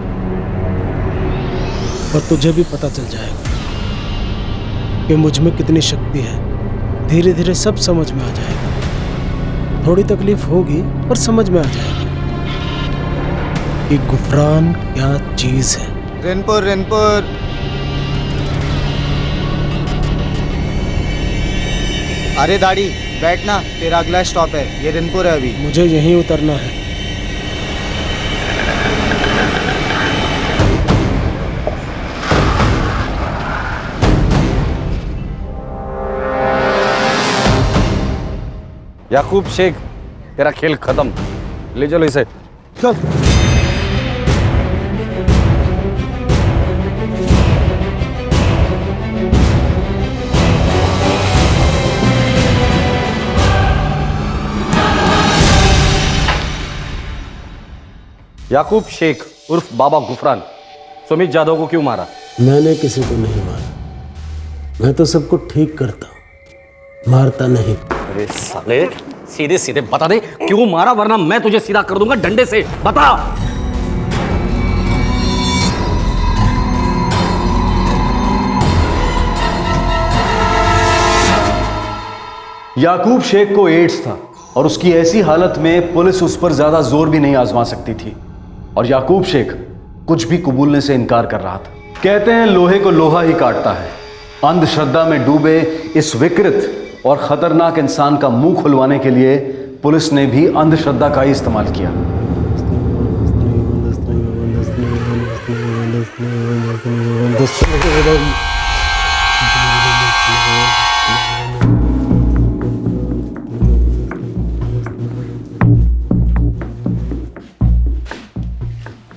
Speaker 13: और तुझे भी पता चल जाएगा कि मुझ में कितनी शक्ति है। धीरे धीरे सब समझ में आ जाएगा। थोड़ी तकलीफ होगी पर समझ में आ जाएगा कि गुफरान क्या चीज है।
Speaker 1: रेनपुर रेनपुर।
Speaker 2: अरे दाढ़ी बैठना, तेरा अगला स्टॉप है, ये रेनपुर है अभी।
Speaker 13: मुझे यहीं उतरना है।
Speaker 8: याकूब शेख, तेरा खेल खत्म, ले चलो इसे।
Speaker 13: चल।
Speaker 8: याकूब शेख उर्फ बाबा गुफरान सुमित जाधव को क्यों मारा?
Speaker 13: मैंने किसी को नहीं मारा, मैं तो सबको ठीक करता हूं, मारता नहीं।
Speaker 8: अरे साले, सीधे सीधे बता दे क्यों मारा, वरना मैं तुझे सीधा कर दूंगा डंडे से। बता।
Speaker 4: याकूब शेख को एड्स था और उसकी ऐसी हालत में पुलिस उस पर ज्यादा जोर भी नहीं आजमा सकती थी और याकूब शेख कुछ भी कबूलने से इनकार कर रहा था। कहते हैं लोहे को लोहा ही काटता है। अंधश्रद्धा में डूबे इस विकृत और खतरनाक इंसान का मुंह खुलवाने के लिए पुलिस ने भी अंधश्रद्धा का ही इस्तेमाल किया।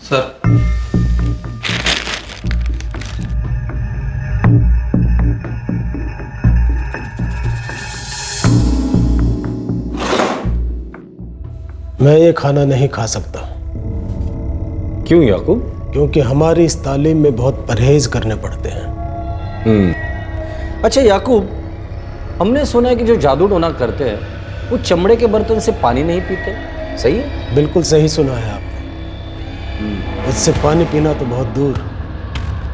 Speaker 5: सर,
Speaker 13: मैं ये खाना नहीं खा सकता।
Speaker 8: क्यों याकूब?
Speaker 13: क्योंकि हमारी इस तालीम में बहुत परहेज करने पड़ते हैं।
Speaker 8: अच्छा याकूब, हमने सुना है कि जो जादू टोना करते हैं वो चमड़े के बर्तन से पानी नहीं पीते, सही है?
Speaker 13: बिल्कुल सही सुना है आपने। उससे पानी पीना तो बहुत दूर,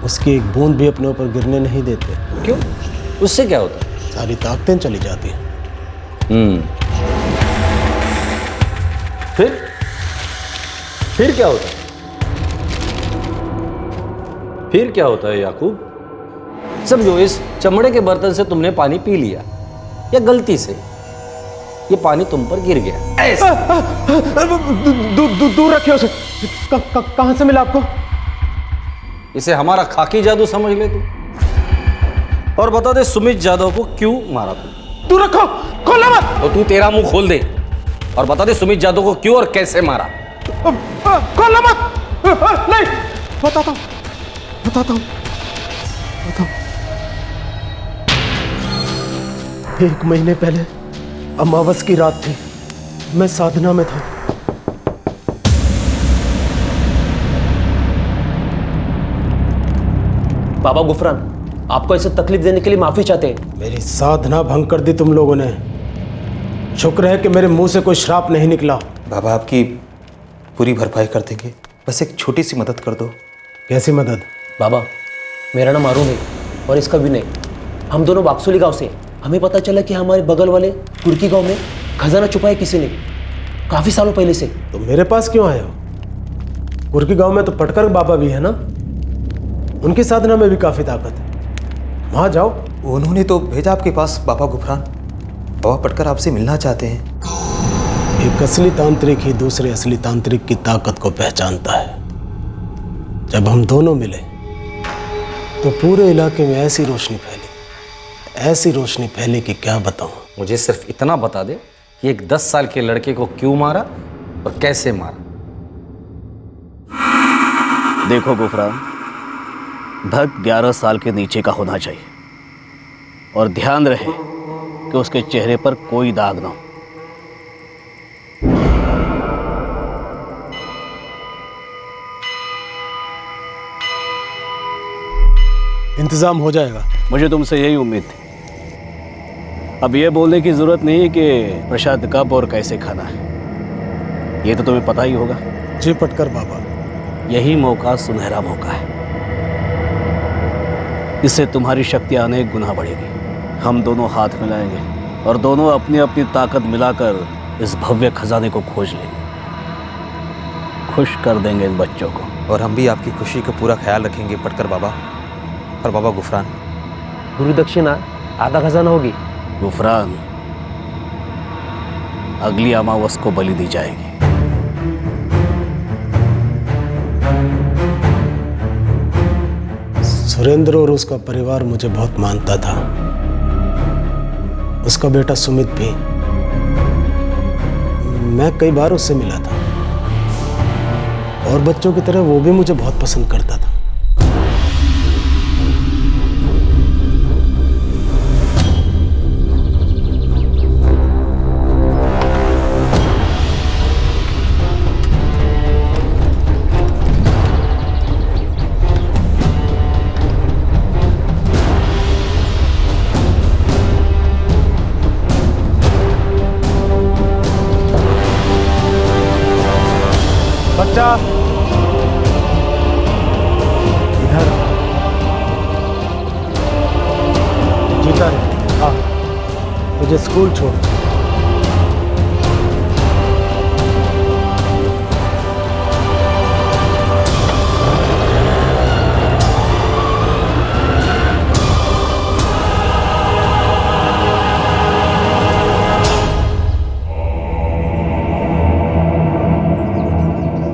Speaker 13: उसकी एक बूंद भी अपने ऊपर गिरने नहीं देते।
Speaker 8: क्यों? उससे क्या होता है?
Speaker 13: सारी ताकतें चली जाती हैं।
Speaker 8: फिर क्या होता है? फिर क्या होता है याकूब? समझो इस चमड़े के बर्तन से तुमने पानी पी लिया या गलती से ये पानी तुम पर गिर गया।
Speaker 13: दूर रखिए उसे। कहां से मिला आपको?
Speaker 8: इसे हमारा खाकी जादू समझ ले तू। और बता दे सुमित जाधव को क्यों मारा तू?
Speaker 13: तू रखो, खोलो मत।
Speaker 8: तो तू तेरा मुंह खोल दे और बता दे सुमित जाधव को क्यों और कैसे मारा?
Speaker 13: खोलो मत। नहीं, बताता हूं। एक महीने पहले अमावस की रात थी, मैं साधना में था।
Speaker 17: बाबा गुफरान, आपको ऐसे तकलीफ देने के लिए माफी चाहते हैं।
Speaker 13: मेरी साधना भंग कर दी तुम लोगों ने। शुक्र है कि मेरे मुंह से कोई श्राप नहीं निकला।
Speaker 11: बाबा आपकी पूरी भरपाई कर देंगे, बस एक छोटी सी मदद कर दो।
Speaker 13: कैसी मदद?
Speaker 17: बाबा, मेरा नाम अरुण है और इसका विनय। हम दोनों बाक्सोली गांव से। हमें पता चला कि हमारे बगल वाले कुर्की गांव में खजाना छुपाया किसी ने, काफी सालों पहले से।
Speaker 13: तो मेरे पास क्यों आए हो? कुर्की गांव में तो पटकर बाबा भी है ना, उनकी साधना में भी काफी ताकत है, वहां जाओ।
Speaker 11: उन्होंने तो भेजा आपके पास बाबा गुफरान। बाबा पटकर आपसे मिलना चाहते हैं।
Speaker 13: एक असली तांत्रिक ही दूसरे असली तांत्रिक की ताकत को पहचानता है। जब हम दोनों मिले तो पूरे इलाके में ऐसी रोशनी फैली कि क्या बताऊं।
Speaker 8: मुझे सिर्फ इतना बता दे कि एक 10 साल के लड़के को क्यों मारा और कैसे मारा।
Speaker 18: देखो गुफरान, भक्त 11 साल के नीचे का होना चाहिए और ध्यान रहे कि उसके चेहरे पर कोई दाग ना हो।
Speaker 13: इंतजाम हो जाएगा।
Speaker 18: मुझे तुमसे यही उम्मीद थी। अब ये बोलने की जरूरत नहीं है कि प्रसाद कब और कैसे खाना है, ये तो तुम्हें पता ही होगा।
Speaker 13: जी पटकर बाबा।
Speaker 18: यही मौका सुनहरा मौका है, इससे तुम्हारी शक्तियां अनेक गुना बढ़ेगी। हम दोनों हाथ मिलाएंगे और दोनों अपनी अपनी ताकत मिलाकर इस भव्य खजाने को खोज लेंगे। खुश कर देंगे इन बच्चों को।
Speaker 11: और हम भी आपकी खुशी का पूरा ख्याल रखेंगे पटकर बाबा और बाबा गुफरान।
Speaker 17: गुरु दक्षिणा आधा खजाना होगी।
Speaker 18: गुफरान, अगली अमावस को बलि दी जाएगी।
Speaker 13: सुरेंद्र और उसका परिवार मुझे बहुत मानता था। उसका बेटा सुमित भी, मैं कई बार उससे मिला था और बच्चों की तरह वो भी मुझे बहुत पसंद करता था।
Speaker 12: बच्चा इधर जीता रहे। हाँ, मुझे स्कूल छोड़।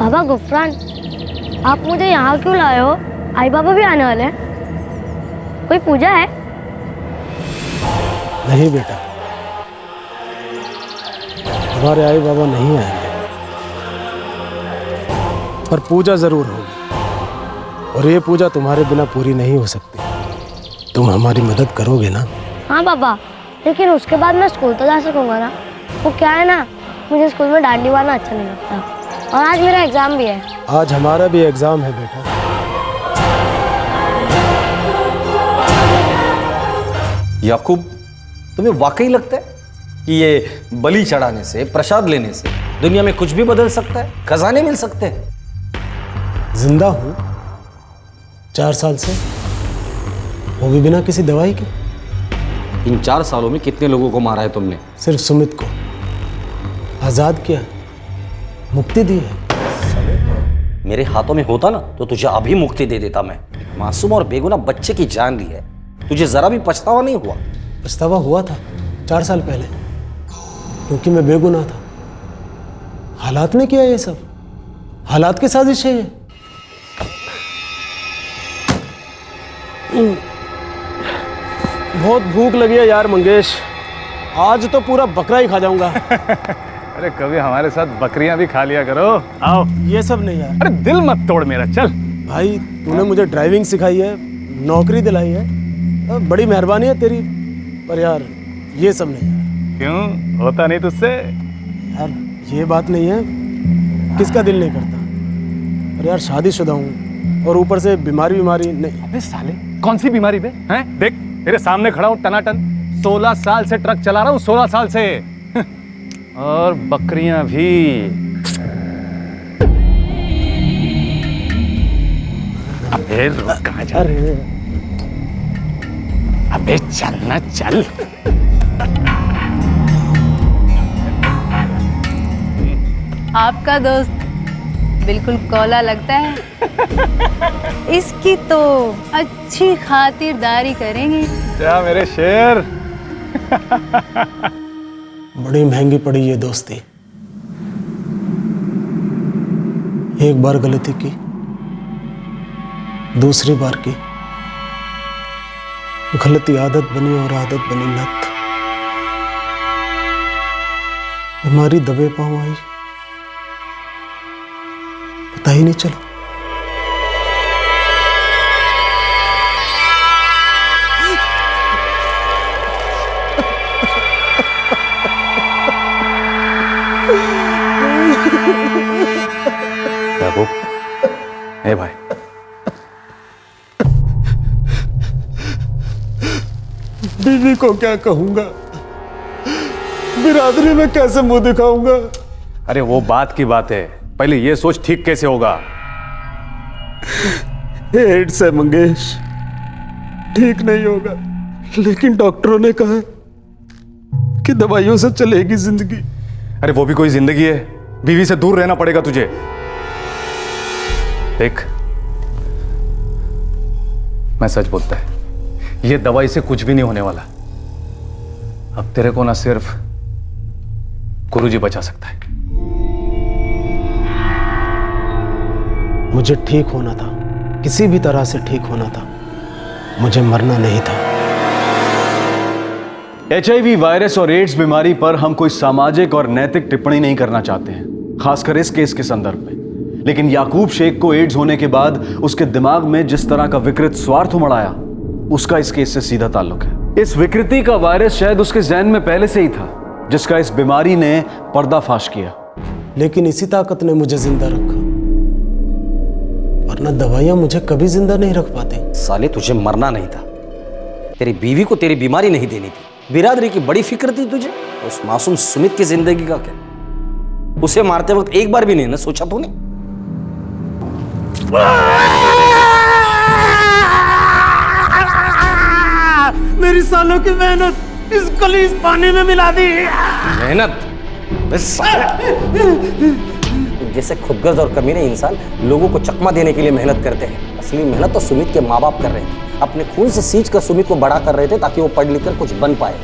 Speaker 7: बाबा गुफरान, आप मुझे यहाँ क्यों लाए हो? आई बाबा भी आने वाले हैं। कोई पूजा है?
Speaker 13: नहीं बेटा, हमारे आई बाबा नहीं आएंगे, पर पूजा जरूर होगी। और ये पूजा तुम्हारे बिना पूरी नहीं हो सकती। तुम हमारी मदद करोगे ना?
Speaker 7: हाँ बाबा, लेकिन उसके बाद मैं स्कूल तो जा सकूंगा ना। वो क्या है ना, मुझे स्कूल में डांडी मारना अच्छा नहीं लगता। और आज मेरा एग्जाम भी है।
Speaker 13: आज हमारा भी एग्जाम है बेटा।
Speaker 8: याकूब, तुम्हें वाकई लगता है कि ये बलि चढ़ाने से, प्रसाद लेने से दुनिया में कुछ भी बदल सकता है, खजाने मिल सकते हैं?
Speaker 13: जिंदा हूं 4 साल से, वो भी बिना किसी दवाई के।
Speaker 8: इन 4 सालों में कितने लोगों को मारा है तुमने?
Speaker 13: सिर्फ सुमित को आजाद किया, मुक्ति दी है।
Speaker 8: मेरे हाथों में होता ना तो तुझे अभी मुक्ति दे देता मैं। मासूम और बेगुनाह बच्चे की जान ली है, तुझे जरा भी पछतावा नहीं हुआ?
Speaker 13: पछतावा हुआ था 4 साल पहले, क्योंकि मैं बेगुनाह था। हालात ने किया ये सब, हालात की साजिश है ये। बहुत भूख लगी है यार मंगेश, आज तो पूरा बकरा ही खा जाऊंगा।
Speaker 19: अरे कभी हमारे साथ बकरियां भी खा लिया करो। आओ।
Speaker 13: ये सब नहीं यार।
Speaker 19: अरे दिल मत तोड़ मेरा, चल।
Speaker 13: भाई तूने मुझे ड्राइविंग सिखाई है, नौकरी दिलाई है, बड़ी मेहरबानी है तेरी, पर यार ये सब नहीं यार।
Speaker 19: क्यों, होता नहीं तुझसे?
Speaker 13: यार ये बात नहीं है, किसका दिल नहीं करता। पर यार शादीशुदा हूँ और ऊपर से बीमारी नहीं।
Speaker 19: अबे साले, कौन सी बीमारी बे? हैं? देख तेरे सामने खड़ा हूँ टनाटन, 16 साल से ट्रक चला रहा हूँ, 16 साल से। और बकरियां भी। अबे रुक, कहाँ जा रहे? अबे चल ना, चल।
Speaker 15: आपका दोस्त बिल्कुल कौला लगता है। इसकी तो अच्छी खातिरदारी करेंगे।
Speaker 19: क्या मेरे शेर?
Speaker 13: बड़ी महंगी पड़ी ये दोस्ती। एक बार गलती की, दूसरी बार की, गलती आदत बनी और आदत बनी लत। बीमारी दबे पाँव आई, पता ही नहीं चला।
Speaker 19: ए भाई,
Speaker 12: बीवी को क्या कहूंगा, बिरादरी में कैसे मुंह दिखाऊंगा।
Speaker 19: अरे वो बात की बात है, पहले ये सोच ठीक कैसे होगा।
Speaker 12: एड्स है मंगेश, ठीक नहीं होगा, लेकिन डॉक्टरों ने कहा कि दवाइयों से चलेगी जिंदगी।
Speaker 19: अरे वो भी कोई जिंदगी है, बीवी से दूर रहना पड़ेगा तुझे। देख, मैं सच बोलता है, ये दवाई से कुछ भी नहीं होने वाला। अब तेरे को ना सिर्फ गुरुजी बचा सकता है।
Speaker 13: मुझे ठीक होना था, किसी भी तरह से ठीक होना था, मुझे मरना नहीं था।
Speaker 4: HIV वायरस और एड्स बीमारी पर हम कोई सामाजिक और नैतिक टिप्पणी नहीं करना चाहते हैं, खासकर इस केस के संदर्भ में। लेकिन याकूब शेख को एड्स होने के बाद उसके दिमाग में जिस तरह का विकृत स्वार्थ उमड़ आया, उसका इस केस से सीधा ताल्लुक है। इस विकृति का वायरस शायद उसके जहन में पहले से ही था, जिसका इस बीमारी ने पर्दाफाश किया।
Speaker 13: लेकिन इसी ताकत ने मुझे जिंदा रखा, वरना दवाइयां मुझे कभी जिंदा नहीं रख पाती।
Speaker 8: साले, तुझे मरना नहीं था, तेरी बीवी को तेरी बीमारी नहीं देनी थी। बिरादरी की बड़ी फिक्र थी तुझे, उस मासूम सुमित की जिंदगी का क्या? उसे मारते वक्त एक बार भी नहीं ना सोचा तूने?
Speaker 2: मेरी सालों की मेहनत इस कलीस पानी में मिला दी।
Speaker 8: मेहनत? जैसे खुदगर्ज और कमीने इंसान लोगों को चकमा देने के लिए मेहनत करते हैं, असली मेहनत तो सुमित के माँ बाप कर रहे थे। अपने खून से सींच कर सुमित को बड़ा कर रहे थे ताकि वो पढ़ लिख कर कुछ बन पाए।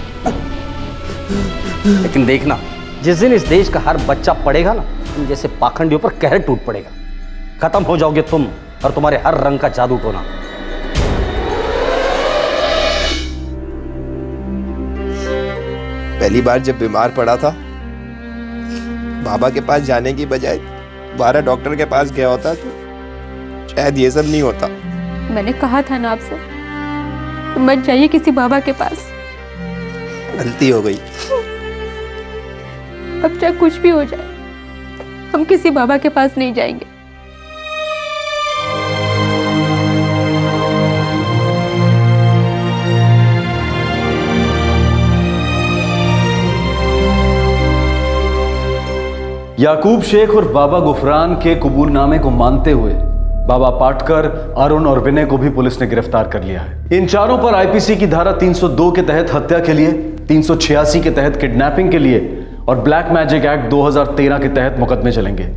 Speaker 8: लेकिन देखना, जिस दिन इस देश का हर बच्चा पढ़ेगा ना, तुम जैसे पाखंडियों पर कहर टूट पड़ेगा। खत्म हो जाओगे तुम और तुम्हारे हर रंग का जादू टोना।
Speaker 1: पहली बार जब बीमार पड़ा था, बाबा के पास जाने की बजाय 12 डॉक्टर के पास गया होता तो शायद ये सब नहीं होता।
Speaker 3: मैंने कहा था ना आपसे, मत जाइए किसी बाबा के पास।
Speaker 1: गलती हो गई।
Speaker 3: अब चाहे कुछ भी हो जाए, हम किसी बाबा के पास नहीं जाएंगे।
Speaker 4: याकूब शेख और बाबा गुफरान के कबूलनामे को मानते हुए बाबा पाटकर, अरुण और विनय को भी पुलिस ने गिरफ्तार कर लिया है। इन चारों पर आईपीसी की धारा 302 के तहत हत्या के लिए, 386 के तहत किडनैपिंग के लिए और ब्लैक मैजिक एक्ट 2013 के तहत मुकदमे चलेंगे।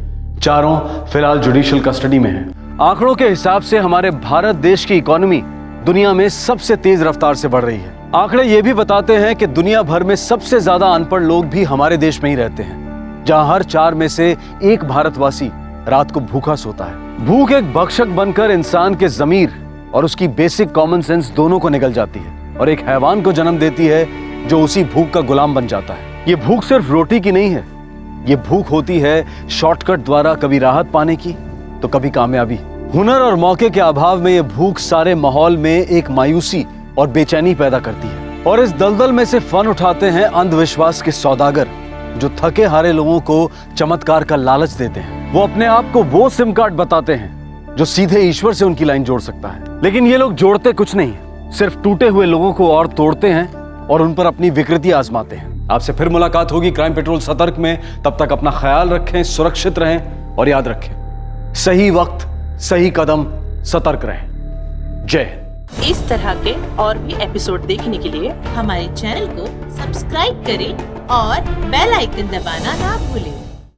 Speaker 4: चारों फिलहाल जुडिशियल कस्टडी में हैं। आंकड़ों के हिसाब से हमारे भारत देश की इकोनॉमी दुनिया में सबसे तेज रफ्तार से बढ़ रही है। आंकड़े ये भी बताते हैं कि दुनिया भर में सबसे ज्यादा अनपढ़ लोग भी हमारे देश में ही रहते हैं, जहां हर 4 में से 1 भारतवासी रात को भूखा सोता है। भूख एक भक्षक बनकर इंसान के ज़मीर और उसकी बेसिक कॉमन सेंस दोनों को निगल जाती है और एक हैवान को जन्म देती है जो उसी भूख का गुलाम बन जाता है। ये भूख सिर्फ रोटी की नहीं है, ये भूख होती है शॉर्टकट द्वारा कभी राहत पाने की तो कभी कामयाबी। हुनर और मौके के अभाव में ये भूख सारे माहौल में एक मायूसी और बेचैनी पैदा करती है। और इस दलदल में से फन उठाते हैं अंधविश्वास के सौदागर, जो थके हारे लोगों को चमत्कार का लालच देते हैं। वो अपने आप को वो सिम कार्ड बताते हैं जो सीधे ईश्वर से उनकी लाइन जोड़ सकता है। लेकिन ये लोग जोड़ते कुछ नहीं, सिर्फ टूटे हुए लोगों को और तोड़ते हैं और उन पर अपनी विकृति आजमाते हैं। आपसे फिर मुलाकात होगी क्राइम पेट्रोल सतर्क में। तब तक अपना ख्याल रखें, सुरक्षित रहें और याद रखें, सही वक्त सही कदम, सतर्क रहें। जय हिंद।
Speaker 20: इस तरह के और भी एपिसोड देखने के लिए हमारे चैनल को सब्सक्राइब करें और बेल आइकन दबाना ना भूलें।